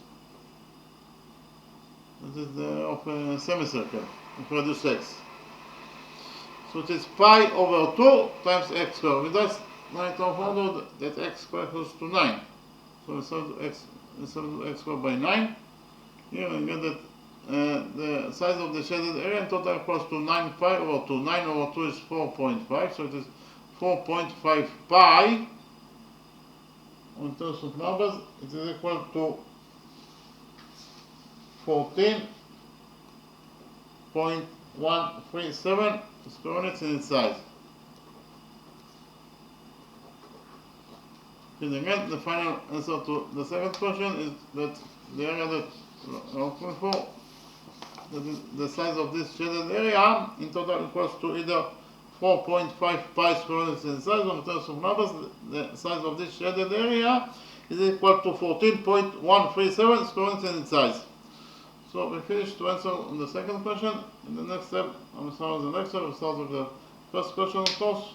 This is the area of a semicircle of radius x. So it is pi over 2 times x squared. With that, now it found out that x squared equals to 9. So we solve x squared by 9. Here we get that the size of the shaded area in total equals to 9 pi over 2. 9 over 2 is 4.5, so it is 4.5 pi. In terms of numbers, it is equal to 14.137 square units in its size. And again, the final answer to the second question is that the area that we are looking for, the size of this shaded area in total equals to either 4.5 pi square units in size, or in terms of numbers, the size of this shaded area is equal to 14.137 square units in its size. So we finished to answer on the second question. In the next step, I will start with the next step. We'll start with the first question, of course.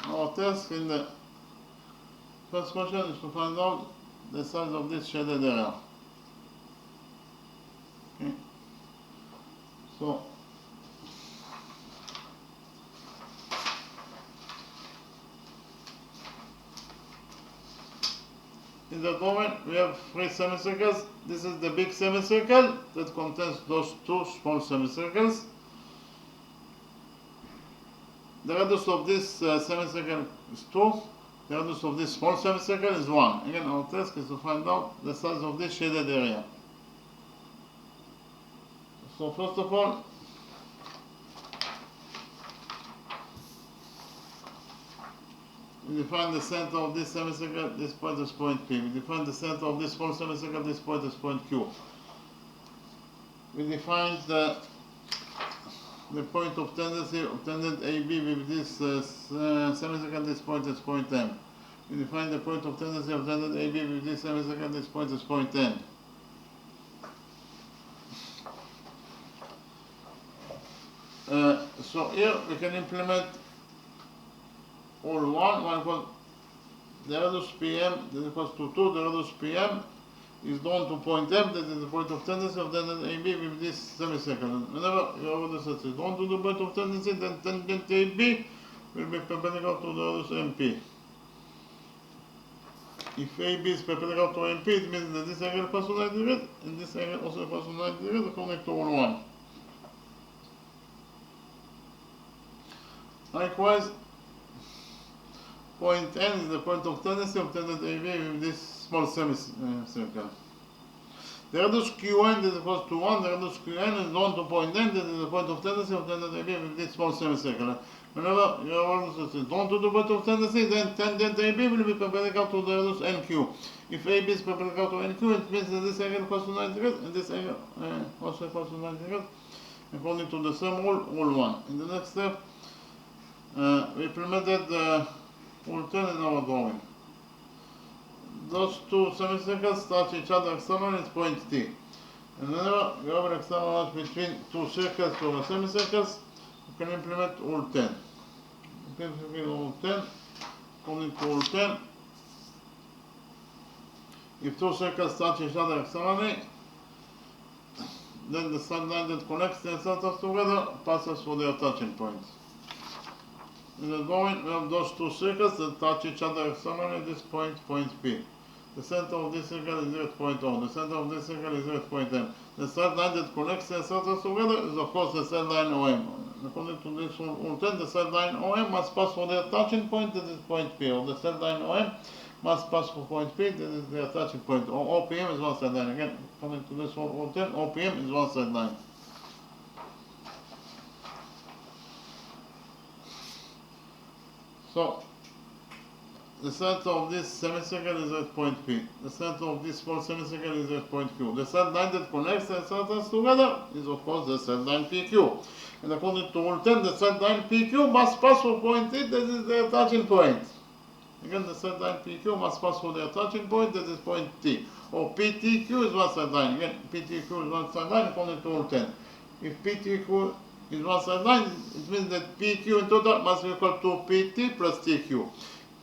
Our task in the first question is to find out the size of this shaded area. Okay. So in the domain we have 3 semicircles. This is the big semicircle that contains those 2 small semicircles. The radius of this semicircle is 2. The radius of this small semicircle is 1. Again, our task is to find out the size of this shaded area. So first of all, we define the center of this semicircle. This point is point P. We define the center of this small semicircle. This point is point Q. We define the point of tendency of tangent AB with this semicircle. This point is point M. We define the point of tendency of tangent AB with this semicircle. This point is point N. So here we can implement all one equal the radius PM that equals to 2, the radius PM is known to point M, that is the point of tendency of tangent AB with this semicircle. Whenever your radius is known to the point of tendency, then tangent AB will be perpendicular to the radius MP. If AB is perpendicular to MP, it means that this angle equals to 90 degrees, and this angle also equals to 90 degrees according to rule 1. Likewise, point N is the point of tendency of tangent AB with this small semicircle. The radius Qn is equals to 1, the radius Qn is known to point N, that is the point of tendency of tangent AB with this small semicircle. Whenever your radius is known to the point of tendency, then tangent AB will be perpendicular to the radius NQ. If AB is perpendicular to NQ, it means that this angle equals to 90 degrees, and this angle also equals to 90 degrees, according to the same rule, rule 1. In the next step, we implemented rule 10 in our drawing. Those two semicircles touch each other externally at point T. And whenever you have an external line between two circles or semicircles, you can implement rule 10. You can implement rule 10, according to rule 10. If two circles touch each other externally, then the straight line that connects the centers together passes through their touching points. In the drawing, we have those two circles that touch each other externally at this point, point P. The center of this circle is here at point O. The center of this circle is here at point M. The straight line that connects the centers together is, of course, the straight line OM. According to this rule 10, the straight line OM must pass through their touching point, that is point P. Or the straight line OM must pass through point P, that is their touching point. Or OPM is one straight line. Again, according to this rule 10, OPM is one straight line. So, the center of this semicircle is at point P. The center of this small semicircle is at point Q. The straight line that connects the centers together is, of course, the straight line PQ. And according to rule 10, the straight line PQ must pass through point T, that is their touching point. Again, the straight line PQ must pass through their touching point, that is point T. Or PTQ is one straight line. Again, PTQ is one straight line according to rule 10. If PTQ is one straight line, it means that PQ in total must be equal to PT plus TQ.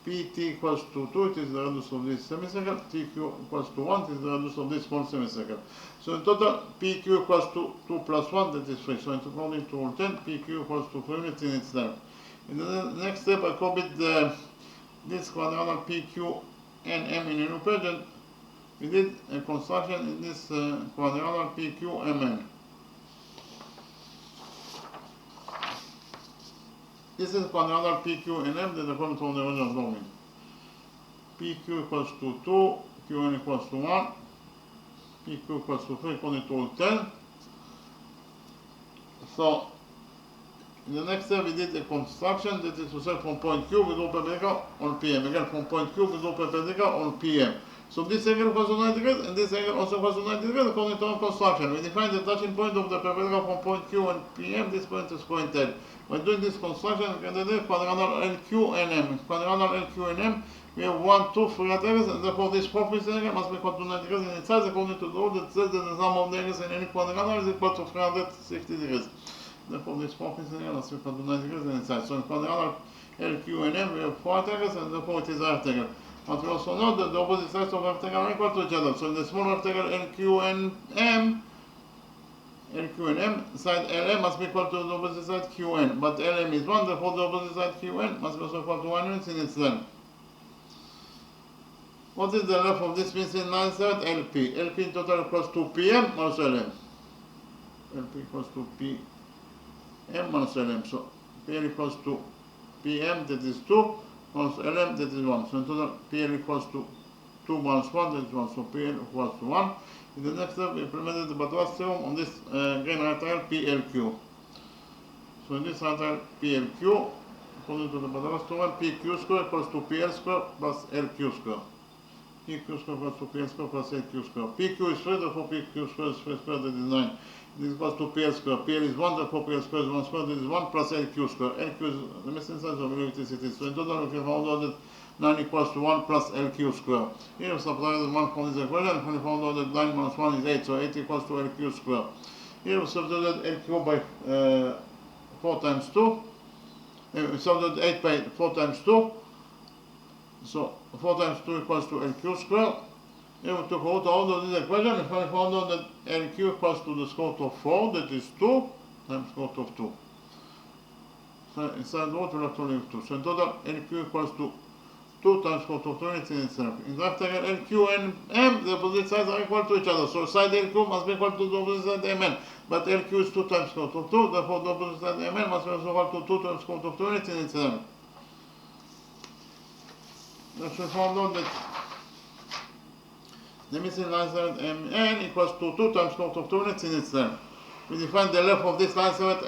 PT equals to 2, it is the radius of this semicircle. TQ equals to 1, it is the radius of this small semicircle. So in total, PQ equals to 2 plus 1, that is 3. So according to rule 10, PQ equals to 3 units in itself. In the next step, I copied this quadrangle PQ and M in Olympiad, and we did a construction in this quadrangle PQ MN. This is quadrangle PQ and M that are coming from the original drawing. PQ equals to 2, QN equals to 1, PQ equals to 3 according to rule 10. So, in the next step we did a construction, that is to say from point Q we go perpendicular on PM. Again, from point Q we go perpendicular on PM. So this angle equals to 90 degrees, and this angle also equals to 90 degrees according to our construction. We define the touching point of the perpendicular from point Q and PM. This point is point L. When doing this construction, we can do quadrangle LQ and M. Quadrangle LQ and M, we have 1, 2, 3 angles, and therefore this property angle must be equal to 90 degrees in its size according to the rule that says that the sum of the angles in any quadrangle is equal to 360 degrees. Therefore this property angle must be equal to 90 degrees in its size. So in quadrangle LQ and M, we have 4 angles, and therefore it is a rectangle. But we also know that the opposite sides of rectangle are equal to each other. So in the small rectangle LQ and M, side LM must be equal to the opposite side QN. But LM is 1, therefore the opposite side QN must be also equal to 1 unit in its length. What is the length of this missing line side? LP. LP in total equals to PM minus LM. LP equals to PM minus LM. So PL equals to PM, that is 2. Minus LM, that is 1. So in total, PL equals to 2 minus 1, that is 1. So PL equals to 1. In the next step, we implemented the Batras theorem on this green rectangle PLQ. So in this rectangle PLQ, according to the Batras theorem, PQ square equals to PL square plus LQ square. PQ square equals to PL square plus LQ square. PQ is 3, therefore PQ square is 3 square, that is 9. This equals to PL square. PL is 1, therefore PL square is 1 square, that is 1 plus LQ square. LQ is the missing size of electricity. So in total, we can find out that 9 equals to 1 plus LQ square. Here we subtract 1 from this equation, and we found out that 9 minus 1 is 8, so 8 equals to LQ square. Here we subtract LQ by 4 times 2. We subtract 8 by 4 times 2. So 4 times 2 equals to NQ squared. Here we took root out of this equation and finally found out that NQ equals to the square root of 4, that is 2 times square root of 2. So inside root we'll have to leave 2. So in total NQ equals to 2 times square root of 2 in itself. In the rectangle NQ and M, the opposite sides are equal to each other. So side NQ must be equal to the opposite side MN. But LQ is 2 times square root of 2, therefore the opposite side MN must be also equal to 2 times square root of 2 in itself. Thus we found out that the missing line segment MN equals to 2 times square root of 2 units in itself. We define the length of this line segment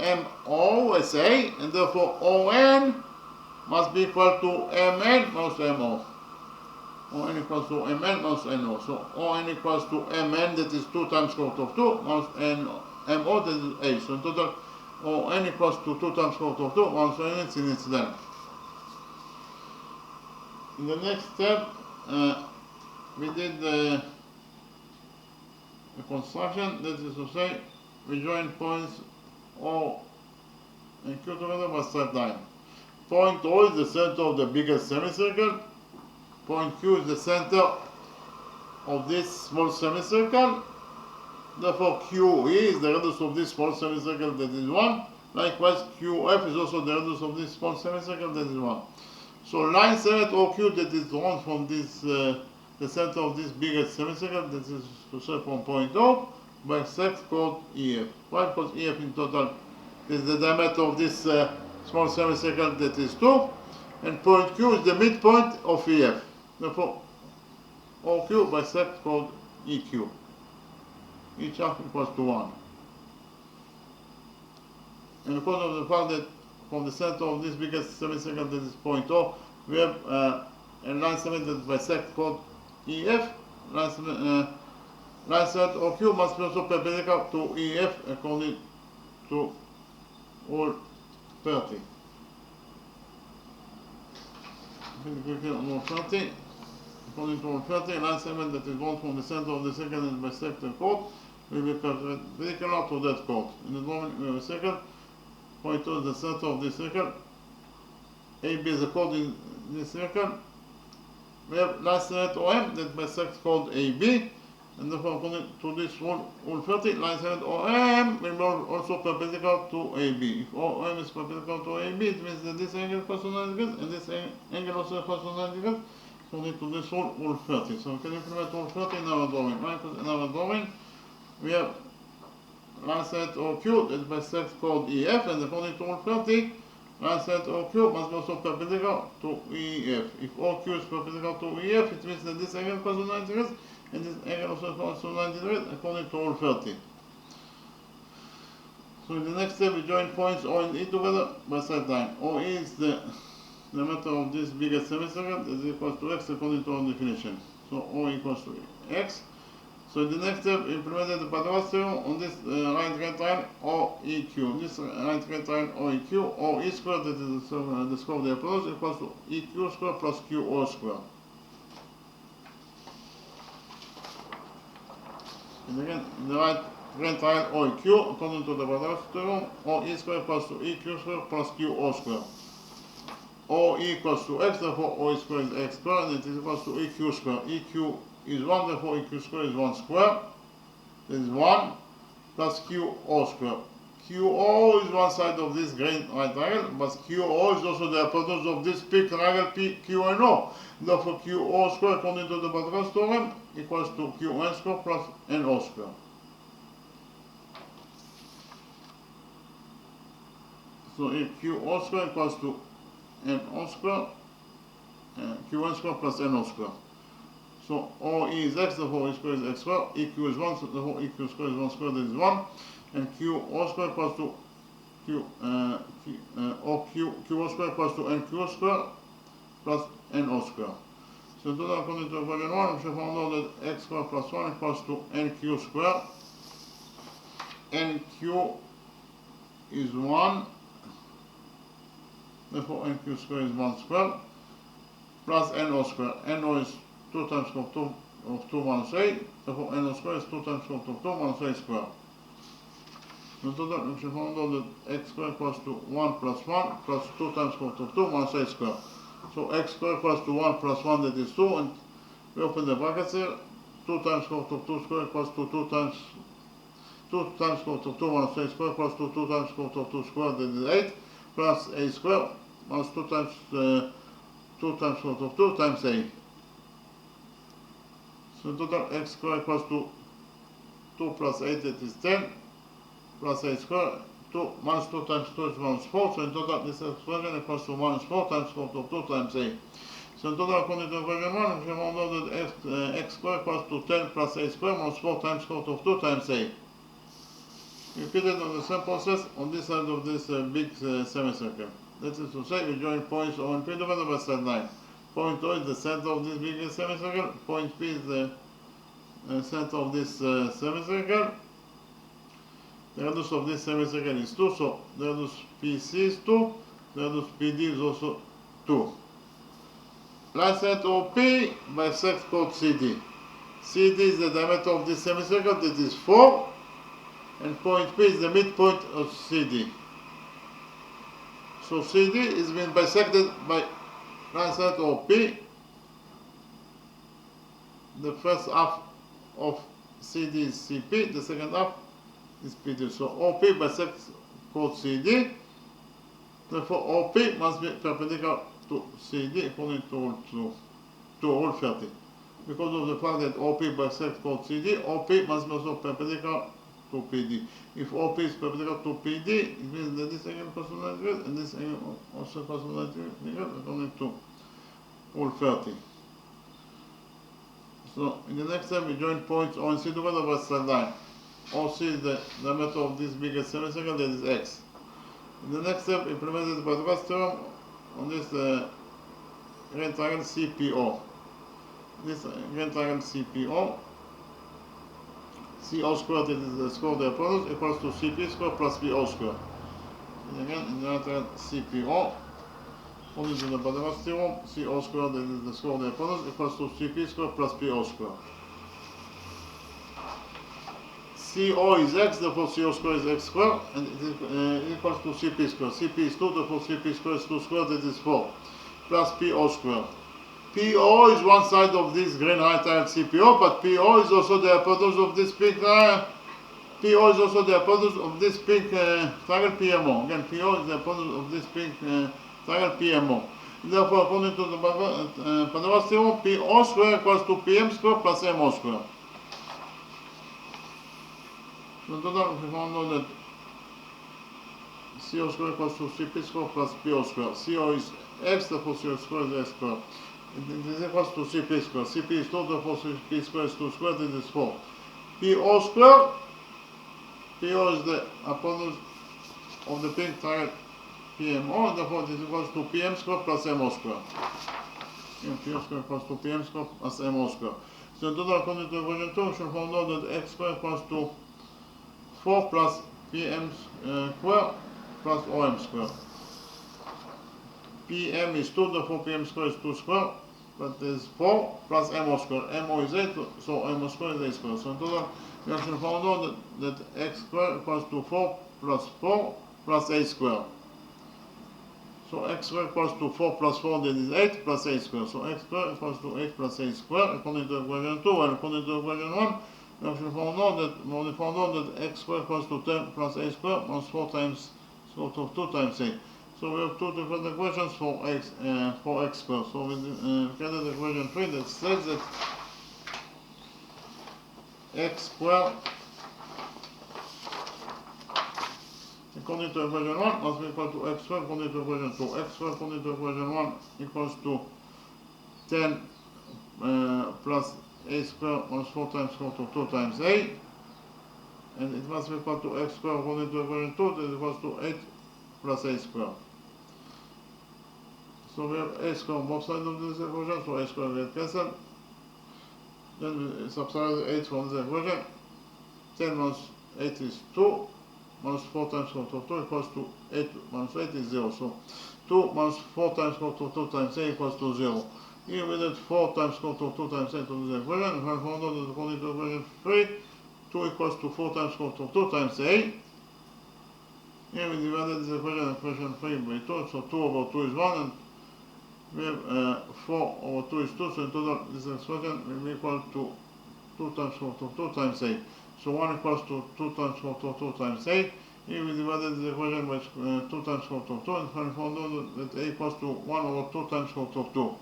MO as A, and therefore ON must be equal to MN minus MO. ON equals to MN minus NO. So ON equals to MN, that is 2 times square root of 2, minus MO, that is A. So in total, ON equals to 2 times square root of 2, minus units in its length. In the next step, we did the construction, that is to say, we join points O and Q together by straight line. Point O is the center of the biggest semicircle. Point Q is the center of this small semicircle. Therefore, QE is the radius of this small semicircle, that is 1. Likewise, QF is also the radius of this small semicircle, that is 1. So line segment OQ that is drawn from this, the center of this biggest semicircle, that is to say from point O, by sect called EF. Why? Because EF in total is the diameter of this small semicircle, that is 2, and point Q is the midpoint of EF. Therefore, OQ by sect called EQ. Each half equals to 1. And because of the fact that from the center of this biggest semicircle, that is point O, we have a line segment that is bisect called EF. Line segment OQ must be also perpendicular to EF according to Rule 30. According to Rule 30, a line segment that is drawn from the center of the circle and bisect the chord will be perpendicular to that chord. In the drawing we have a circle. Point O is the center of this circle. AB is the chord in this circle. We have line segment OM that bisects chord AB, and therefore according to this rule 30, line segment OM will be also perpendicular to AB. If OM is perpendicular to AB, it means that this angle equals to 90 degrees, and this angle also equals to 90 degrees, according to this rule 30. So we can implement rule 30 in our drawing. Right? In our drawing, we have line segment OQ that bisects chord EF, and according to rule 30, line segment OQ must be also perpendicular to EF. If OQ is perpendicular to EF, it means that this angle equals to 90 degrees, and this angle also equals to 90 degrees, according to rule 30. So in the next step, we join points O and E together by straight line. OE is the diameter of this biggest semicircle, is equals to X according to our definition. So O equals to X. So in the next step, we implemented the Pythagoras theorem on this right rectangle OEQ. This right rectangle OEQ, OE squared, that is the square of the hypotenuse, equals to EQ squared plus QO squared. And again, in the right rectangle OEQ, according to the Pythagoras theorem, OE squared equals to EQ squared plus QO squared. OE equals to X, therefore OE squared is X squared, and it is equals to EQ squared. EQ is 1, therefore EQ squared is 1 square. That is 1 plus QO square. QO is one side of this green right triangle, but QO is also the hypotenuse of this big triangle PQNO. Therefore QO square, according to the Pythagoras theorem, equals to QN square plus NO square. So if QO square equals to NO square, QN square plus NO square. So OE is X, therefore E square is X square, EQ is 1, so therefore EQ square is 1 square, that is 1, and QO square equals to QO square equals to NQ square plus NO square. So total, according to equation 1, we shall find out that X square plus 1 equals to NQ square. NQ is 1, therefore NQ square is 1 square, plus NO square. NO is 2 times square of 2 minus A, therefore NO square is 2 times square of 2 minus A square. So total, we shall find out that X square equals to 1 plus 1 plus 2 times square of 2 minus A square. So x squared equals to 1 plus 1, that is 2, and we open the brackets here. 2 times square root of 2 squared equals to 2 times square root of 2 minus a squared equals to 2 times square root of 2 squared, that is 8, plus a squared minus 2 times square root of 2 times a. So total x squared equals to 2 plus 8, that is 10, plus a squared, 2 minus 2 times 2 is minus 4, so in total this expression equals to minus 4 times square root of 2 times a. So in total, according to equation 1, we can know that x squared equals to 10 plus a squared minus 4 times square root of 2 times a. Repeat it on the same process on this side of this big semicircle. That is to say, we join points O and P together by side line. Point O is the center of this big semicircle, point P is the center of this semicircle. The radius of this semicircle is 2, so the radius PC is 2, the radius PD is also 2. Line set OP bisects chord CD. CD is the diameter of this semicircle, that is 4, and point P is the midpoint of CD. So CD is being bisected by line set OP. The first half of CD is CP, the second half is PD. So OP bisects chord CD. Therefore, OP must be perpendicular to CD according to rule 30. Because of the fact that OP bisects chord CD, OP must be also perpendicular to PD. If OP is perpendicular to PD, it means that this angle equals to 90 degrees and this angle also equals to 90 degrees according to rule 30. So in the next step, we join points O and C together by side line. OC is the diameter of this biggest semicircle, that is x. In the next step, implement the Pythagoras theorem on this grand triangle CPO. This grand triangle CPO, CO squared, that is the square of the hypotenuse, equals to CP squared plus PO squared. And again, in the grand triangle CPO, according to the Pythagoras theorem, CO squared, that is the square of the hypotenuse, equals to CP squared plus PO squared. CO is x, therefore CO squared is x squared, and it is equals to CP squared. CP is 2, therefore CP squared is 2 squared, that is 4, plus PO squared. PO is one side of this green right triangle CPO, but PO is also the hypotenuse of this big PO is also the hypotenuse of this big triangle PMO. Again, PO is the hypotenuse of this big triangle PMO. Therefore, according to the Pythagoras theorem, PO squared equals to PM squared plus MO squared. So in total, we found out that CO squared equals to CP squared plus PO squared. CO is x, therefore CO squared is x squared. It is equals to CP squared. CP is 2, therefore CP squared is 2 squared, it is 4. PO squared, PO is the hypotenuse of the big triangle PMO, and therefore it is equals to PM squared plus MO squared. And PO squared equals to PM squared plus MO squared. So in total, according to equation 2, we should find out that x squared equals to 4 plus PM squared plus OM squared. PM is 2, therefore PM squared is 2 squared, but is 4 plus MO squared. MO is 8, so MO squared is 8 squared. So in total, we actually found out that x squared equals to 4 plus 8 squared. So x squared equals to 4 plus 4, that is 8 plus 8 squared. So x squared equals to 8 plus 8 squared according to equation 2, and according to equation 1, we actually found out that x squared equals to 10 plus 8 squared minus 4 times square root of 2 times 8. So we have two different equations for x squared. So we created equation 3 that says that x squared according to equation 1 must be equal to x squared according to equation 2. X squared according to equation 1 equals to 10 plus a squared minus 4 times square root of 2 times a. And it must be equal to x squared according to equation 2, that equals to 8 plus a squared. So we have a squared on both sides of this equation, so a squared will get cancelled. Then we subtract 8 from this equation. 10 minus 8 is 2, minus 4 times square root of 2 equals to 8 minus 8 is 0. So 2 minus 4 times square root of 2 times a equals to 0. Here we did 4 times square root of 2 times a to this equation, and we found out that according to equation 3, 2 equals to 4 times square root of 2 times a. Here we divided this equation 3 by 2, so 2 over 2 is 1, and we have 4 over 2 is 2, so in total this expression will be equal to 2 times 4 to 2 times 8. So 1 equals to 2 times 4 to 2 times 8. Here we divided the equation by 2 times 4 to 2, and we found out that a equals to 1 over 2 times 4 to 2.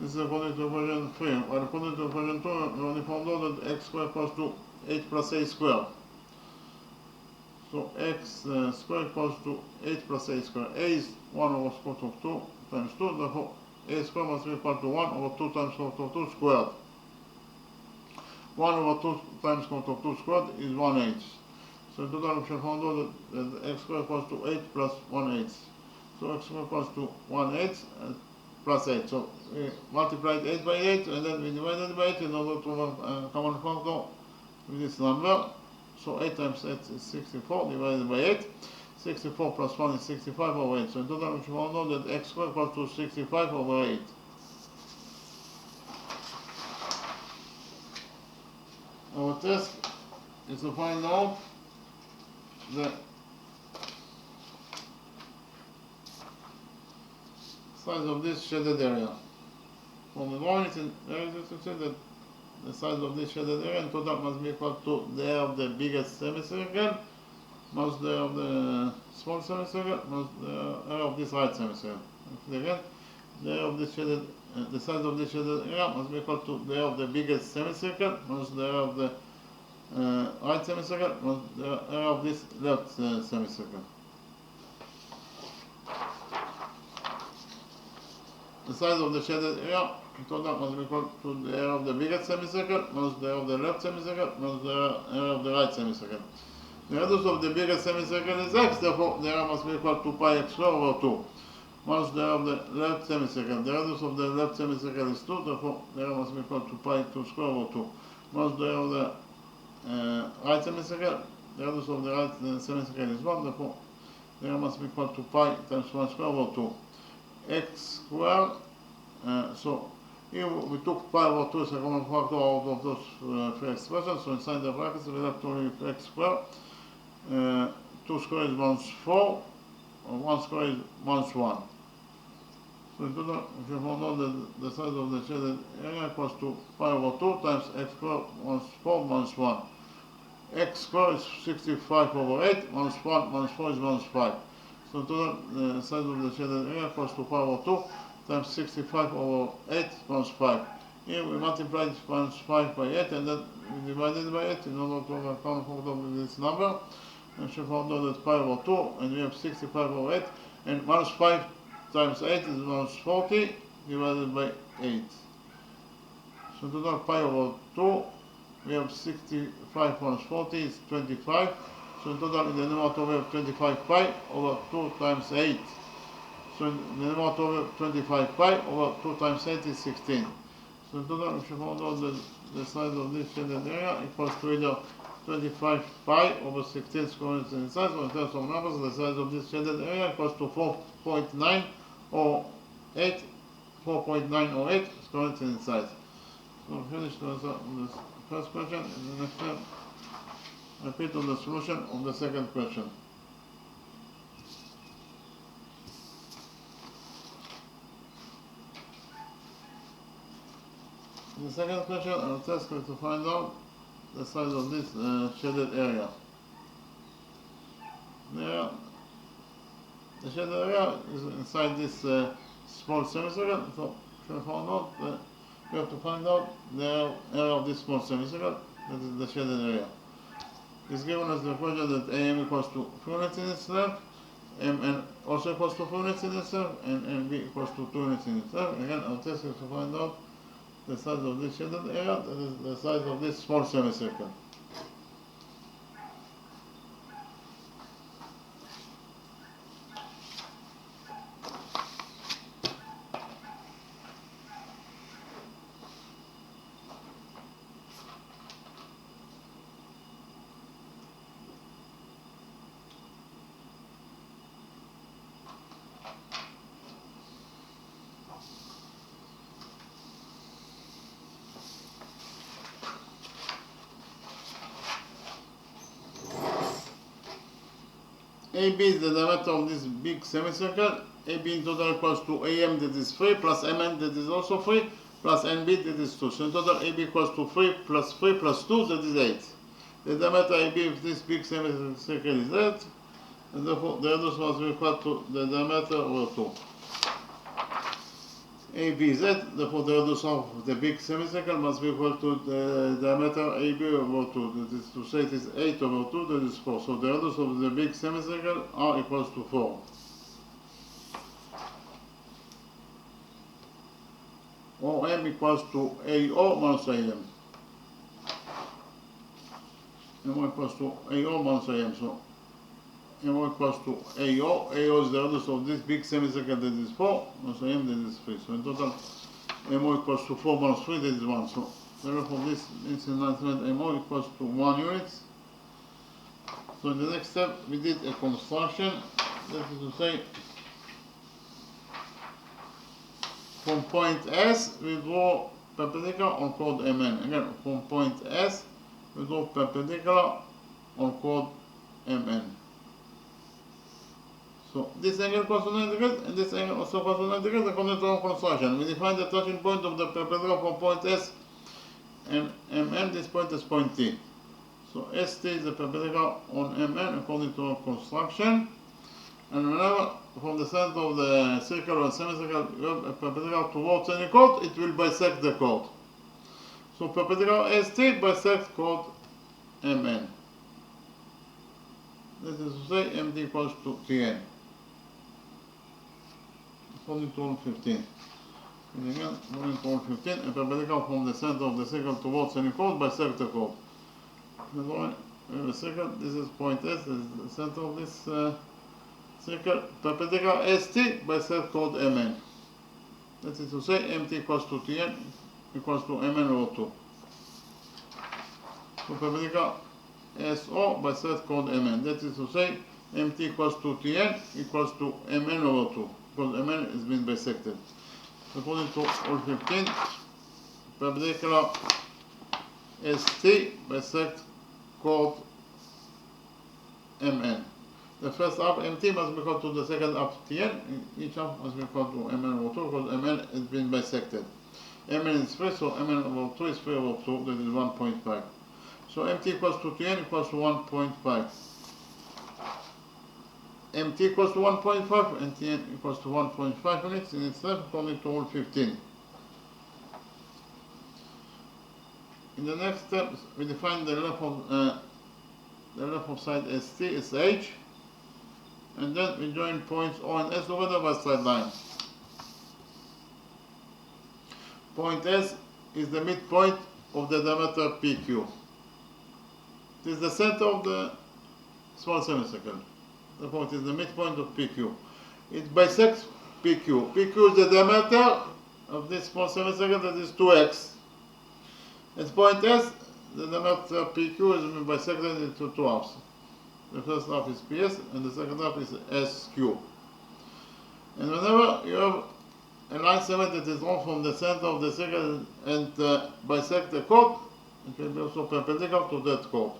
This is according to equation 3. While according to equation 2, we only found out that x squared equals to 8 plus a squared. So x squared equals to 8 plus a squared. A is 1 over square root of 2 times 2, therefore a squared must be equal to 1 over 2 times square root of 2 squared. 1 over 2 times square root of 2 squared is 1/8. So in total we shall find out that x squared equals to 8 plus 1/8. So x squared equals to 1/8 plus 8. So we multiplied 8 by 8 and then we divided by 8 in order to have a common factor with this number. So 8 times 8 is 64 divided by 8. 64 plus 1 is 65 over 8. So in total we shall find out that x squared equals to 65 over 8. Our task is to find out the size of this shaded area. From the drawing, it's very easy to see that the size of this shaded area in total must be equal to the area of the biggest semicircle minus the area of the small semicircle minus the area of this right semicircle. Again, the area of this shaded, the size of this shaded area must be equal to the area of the biggest semicircle minus the area of the right semicircle minus the area of this left semicircle. The size of the shaded area in total must be equal to the area of the biggest semicircle minus the area of the left semicircle minus the area of the right semicircle. The radius of the biggest semicircle is x, therefore the area must be equal to pi x squared over 2. Minus the area of the left semicircle. The radius of the left semicircle is 2, therefore the area must be equal to pi 2 squared over 2. Minus the area of the right semicircle. The radius of the right semicircle is 1, therefore the area must be equal to pi times 1 squared over 2. X squared, so here we took pi over 2 as a common factor out of those three expressions, so inside the brackets we have to leave x squared. 2 squared is minus 4, 1 squared is minus 1. So in total, if you found out that the size of the shaded area equals to pi over 2 times x squared minus 4 minus 1. X squared is 65 over 8, minus 1 minus 4 is minus 5. So in total, the size of the shaded area equals to pi over 2 times 65 over 8 minus 5. Here we multiplied minus 5 by 8 and then we divided by 8 in order to have a common factor with this number. And she found out that pi over 2 and we have 65 over 8 and minus 5 times 8 is minus 40 divided by 8. So in total pi over 2 we have 65 minus 40 is 25. So in total in the numerator we have 25 pi over 2 times 8. So in the numerator we have 25 pi over 2 times 8 is 16. So in total if you found out that the size of this shaded area equals to either 25 pi over 16 square inches in size, or in terms of numbers the size of this shaded area equals to 4.9 or 8 square inches in size. So we finished the answer on this first question, and the next step repeat on the solution of the second question. In the second question, our task is to find out the size of this shaded area. The shaded area is inside this small semicircle, so we have to find out the area of this small semicircle, that is the shaded area. It's given us the equation that AM equals to 3 units in itself, MN also equals to 4 units in itself, and MB equals to 2 units in itself. Again, our test is to find out the size of this shaded area, that is the size of this small semicircle. AB is the diameter of this big semicircle, AB in total equals to AM that is 3 plus MN that is also 3 plus NB that is 2. So in total AB equals to 3 plus 2 that is 8. The diameter AB of this big semicircle is 8, and therefore the radius must be equal to the diameter over 2. AB is 8, therefore the radius of the big semicircle must be equal to the diameter AB over 2. That is to say it is 8 over 2, that is 4. So the radius of the big semicircle R equals to 4. OM equals to AO minus AM. MO equals to AO minus AM. So MO equals to AO. AO is the radius of this big semicircle that is 4, minus AM that is 3. So in total, MO equals to 4 minus 3 that is 1. So therefore this incident MO equals to 1 unit. So in the next step, we did a construction. That is to say, from point S, we draw perpendicular on chord MN. Again, from point S, we draw perpendicular on chord MN. So this angle equals to 90 degrees, and this angle also equals to 90 degrees according to our construction. We define the touching point of the perpendicular from point S and MN. This point is point T. So ST is the perpendicular on MN according to our construction. And whenever from the center of the circle or semicircle you have a perpendicular towards any chord, it will bisect the chord. So perpendicular ST bisects chord MN. This is to say MT equals to TN. According to rule 15. And again, according to rule 15, a perpendicular from the center of the circle towards any chord bisects the chord. We have a circle, this is point S, this is the center of this circle, perpendicular ST bisects chord MN. That is to say, MT equals to TN equals to MN over 2. So perpendicular SO bisects chord MN. That is to say, MT equals to TN equals to MN over 2, because MN has been bisected. According to rule 15, perpendicular ST bisects chord MN. The first half MT must be equal to the second half TN. Each half must be equal to MN over 2 because MN has been bisected. MN is 3, so MN over 2 is 3 over 2, that is 1.5. So MT equals to TN equals to 1.5. MT equals to 1.5 and TN equals to 1.5 units in itself according to rule 15. In the next step, we define the length of side ST is H, and then we join points O and S together by straight line. Point S is the midpoint of the diameter PQ. It is the center of the small semicircle. Therefore, it is the midpoint of PQ. It bisects PQ. PQ is the diameter of this small semicircle, that is 2x. At point S, the diameter PQ is bisected into two halves. The first half is PS and the second half is SQ. And whenever you have a line segment that is drawn from the center of the circle and bisect the chord, it will be also perpendicular to that chord.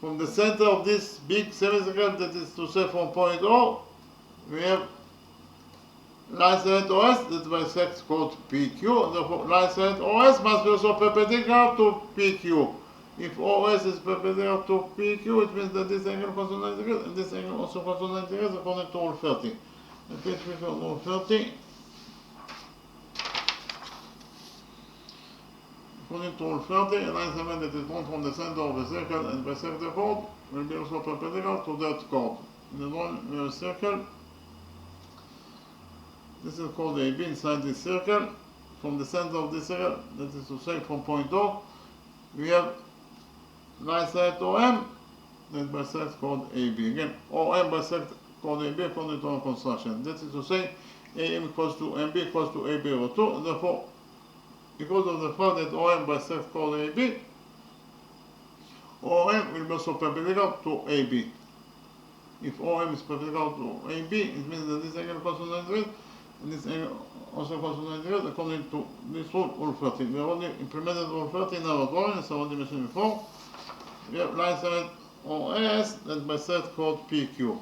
From the center of this big semicircle, that is to say from point O, we have line segment OS that bisects chord PQ, and therefore line segment OS must be also perpendicular to PQ. If OS is perpendicular to PQ, it means that this angle equals to 90 degrees, and this angle also equals to 90 degrees according to rule 30. And please refer to rule 30. According to rule 30, a line segment that is drawn from the center of the circle and bisects the chord will be also perpendicular to that chord. In the one we have a circle. This is called AB inside this circle. From the center of this circle, that is to say from point O, we have line segment OM that bisects chord AB. Again, OM bisects chord AB according to our construction. That is to say, AM equals to MB equals to AB over 2, and therefore, because of the fact that OM bisects chord AB, OM will be also perpendicular to AB. If OM is perpendicular to AB, it means that this angle equals to 90 degrees, and this angle also equals to 90 degrees according to this rule, rule 30. We have already implemented rule 30 in our drawing, as I already mentioned before. We have line segment OS that bisects chord PQ.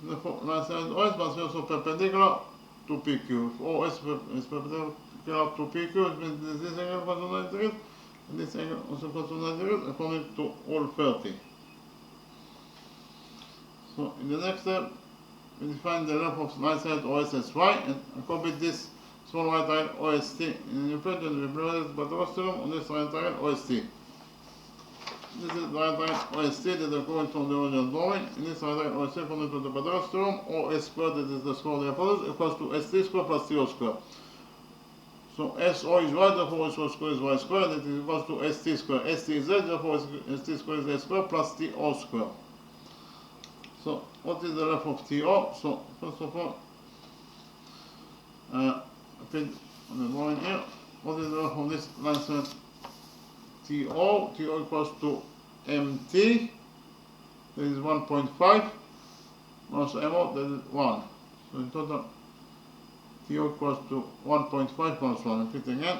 therefore line segment OS must be also perpendicular to PQ. If OS is perpendicular to PQ, it means this angle equals to 90 degrees, and this angle also equals to 90 degrees according to all 30. So in the next step, we define the length of line segment OS as Y, and copy this small right triangle OST in the page and represent the theorem on this right triangle OST. This is the right triangle OST that is according to the original drawing. In this right triangle OST according to the Pythagoras theorem, OS squared, that is the square of the hypotenuse, equals to ST squared plus TO squared. So SO is Y, therefore SO squared is Y squared, that is equals to ST squared. ST is Z, therefore ST squared is Z squared plus TO squared. So what is the length of TO? So first of all, on the drawing here, what is the length of this line segment TO? TO equals to MT, that is 1.5, minus MO, that is 1. So in total, TO equals to 1.5 minus 1. Repeat again.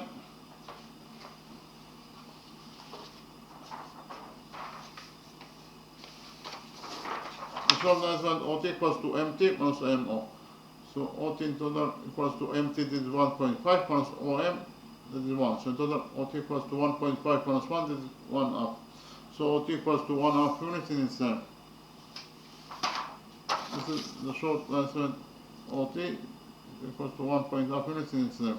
The short line segment OT equals to MT minus MO. So OT in total equals to MT, that is 1.5, minus OM, that is 1. So in total OT equals to 1.5 minus 1, that is 1 half. So OT equals to 1 half units in itself. This is the short line segment OT equals to 1.5 units in itself.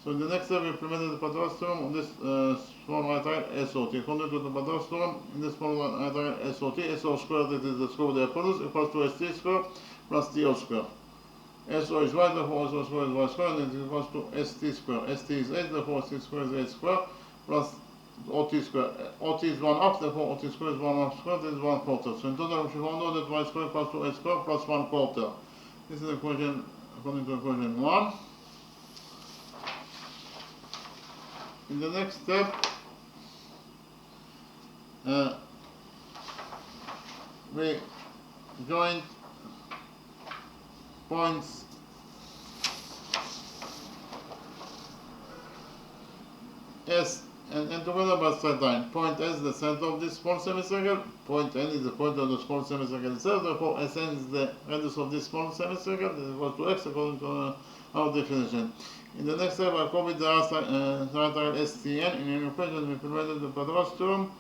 So in the next step, we implemented the Pythagoras theorem on this small right triangle SOT. According to the Pythagoras theorem, in this small right triangle SOT, SO squared, that is the square of the hypotenuse, equals to ST squared plus TO squared. SO is Y, therefore SO squared is Y squared, and it equals to ST squared. ST is 8, therefore ST squared is 8 squared, plus OT squared. OT is 1 half, therefore OT squared is 1 half squared, that is 1 quarter. So in total, we should know that Y squared equals to 8 squared plus 1 quarter. This is the equation according to equation 1. In the next step, we join points S and N together by straight line. Point S is the center of this small semicircle, point N is the point of the small semicircle itself, therefore Sn is the radius of this small semicircle, that is equal to x according to our definition. In the next step, I copy the right triangle STN in an equation we implemented the Pythagoras theorem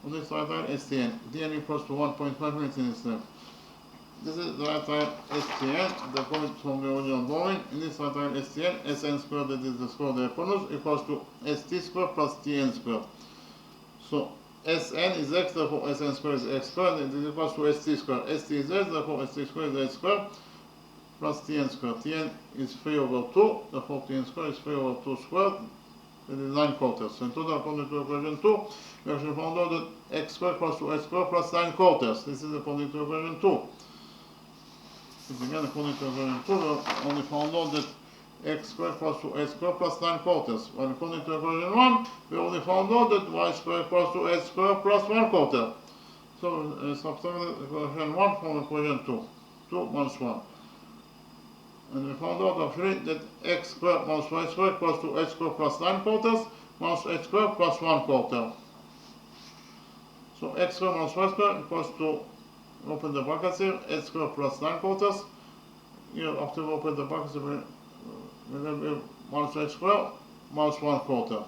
on this right triangle STN. Tn equals to 1.5 units in itself. This is the right triangle STN, the point from the original drawing. In this right triangle STN, Sn squared, that is the square of the hypotenuse, equals to St squared plus Tn squared. So Sn is x, therefore Sn squared is x squared, and it is equals to St squared. St is s, therefore St squared is s squared plus Tn squared. Tn is 3 over 2, therefore Tn squared is 3 over 2 squared, that is 9 quarters. So in total, according to equation 2, we actually found out that x squared equals to s squared plus 9 quarters. This is according to equation 2. Again, according to equation 2, we only found out that x squared equals to s squared plus 9 quarters. While according to equation 1, we only found out that y squared equals to s squared plus 1 quarter. So subtract equation 1 from equation 2. 2 minus 1. And we found out actually that x squared minus y squared equals to s squared plus 9 quarters minus x squared plus 1 quarter. So x squared minus y squared equals to, open the brackets here, s squared plus 9 quarters. Here, after we open the brackets, we will be minus x squared minus 1 quarter.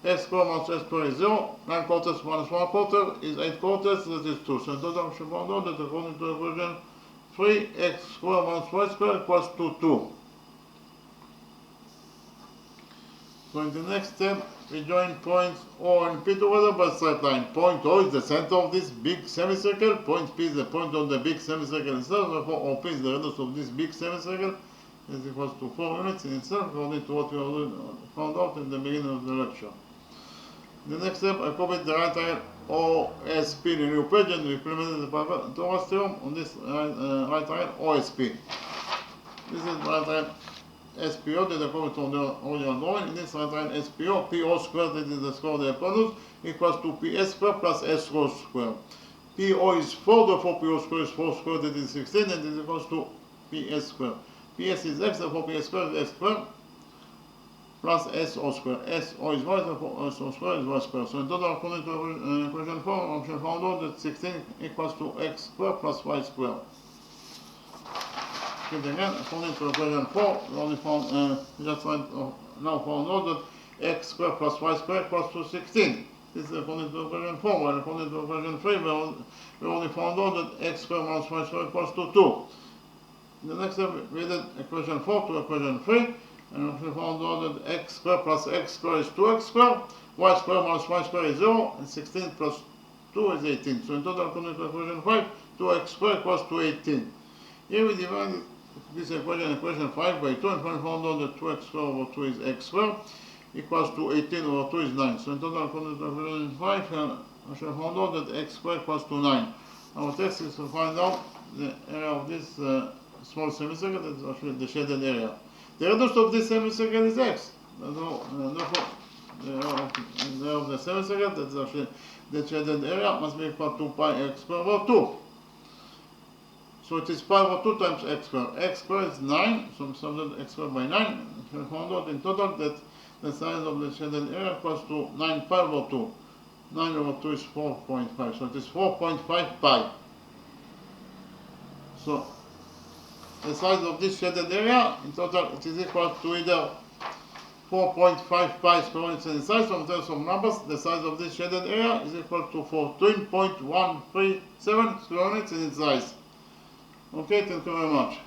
S squared minus s squared is 0. 9 quarters minus 1 quarter is 8 quarters, that is 2. So in total, we should find out that according to equation 3, x squared minus y squared equals to 2. So in the next step, we join points O and P together by straight line. Point O is the center of this big semicircle. Point P is the point of the big semicircle itself. Therefore, OP is the radius of this big semicircle. Is equals to 4 units in itself, according to what we already found out in the beginning of the lecture. In the next step, I copied the right triangle OSP in a new page and we implemented the Pythagoras theorem on this right triangle OSP. This is right triangle SPO that I copied from the original drawing. In this right triangle SPO, PO squared, that is the square of the hypotenuse, equals to PS squared plus S rho squared. PO is 4, therefore PO squared is 4 squared, that is 16, and it is equals to PS squared. PS is x, therefore PS squared is x squared plus SO squared. SO is y, therefore SO squared is y squared. So in total, according to equation 4, we found out that 16 equals to x squared plus y squared. it again, according to equation 4, we only found, just right now found out that x squared plus y squared equals to 16. This is according to equation 4, while according to equation 3, we only found out that x squared minus y squared equals to 2. In the next step, we added equation 4 to equation 3, and we found out that x squared plus x squared is 2x squared, y squared minus y squared is 0, and 16 plus 2 is 18. So in total, according to equation 5, 2x squared equals to 18. Here we divide this equation 5 by 2, and we found out that 2x squared over 2 is x squared, equals to 18 over 2 is 9. So in total, according to equation 5, we shall find out that x squared equals to 9. Our test is to find out the area of this small semicircle, that is actually the shaded area. The radius of this semicircle is x. Therefore, the area of the semicircle, that is actually the shaded area, must be equal to pi x squared over 2. So it is pi over 2 times x squared. X squared is 9, so we subtract x squared by 9. We found out in total that the size of the shaded area equals to 9 pi over 2. 9 over 2 is 4.5, so it is 4.5 pi. So the size of this shaded area, in total, it is equal to either 4.5 pi square units in size. So in terms of numbers, the size of this shaded area is equal to 14.137 square units in its size. Okay, thank you very much.